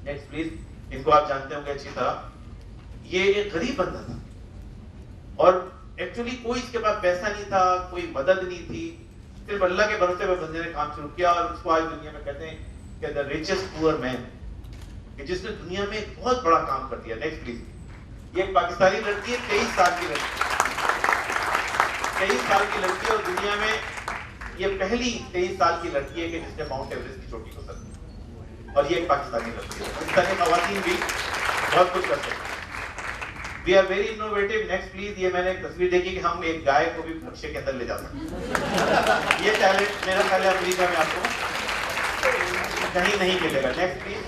Next please. ان کو آپ جانتے ہوں گے اچھی طرح. یہ ایک غریب بندہ تھا اور ایکچولی کوئی اس کے پاس پیسہ نہیں تھا, کوئی مدد نہیں تھی, صرف اللہ کے بھروسے پہ بندے نے کام شروع کیا. اور اس کو آج دنیا میں کہتے ہیں کہ the richest poor man, کہ جس نے دنیا میں ایک بہت بڑا کام کر دیا. Next please. یہ ایک پاکستانی لڑکی ہے, 23 سال کی لڑکی, 23 سال کی لڑکی ہے, اور دنیا میں یہ پہلی 23 سال کی لڑکی ہے کہ جس نے ماؤنٹ ایوریسٹ کی چوٹی کو سر کی. اور یہ ایک پاکستانی لڑکی ہے. پاکستانی خواتین بھی بہت کچھ کر سکتے ہیں. We are very innovative. Next please. یہ میں نے ایک تصویر دیکھی کہ ہم ایک گائے کو بھی نقشے کے اندر لے جا سکتے ہیں. یہ ٹیلنٹ میرا خیال ہے امریکہ میں آپ کو کہیں نہیں ملے گا. Next please.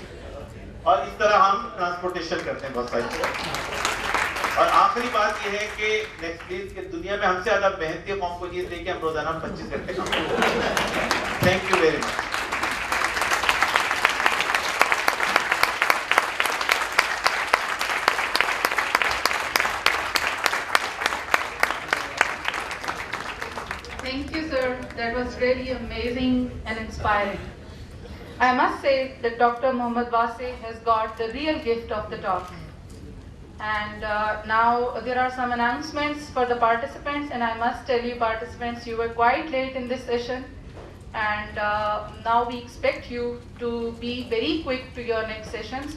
اور اس طرح ہم ٹرانسپورٹیشن کرتے ہیں بہت ساری چیزیں. اور آخری بات یہ ہے کہ نیکسٹ پلیز کہ دنیا میں ہم سے زیادہ محنتی قوم کو یہ دیکھ کے ہم روزانہ 25 گھنٹے کام کرتے ہیں. Thank you very much. Thank you, sir. That was really amazing and inspiring. I must say that Dr. Mohammad Wasi has got the real gift of the talk. And now there are some announcements for the participants, and I must tell you participants, you were quite late in this session, and now we expect you to be very quick to your next sessions.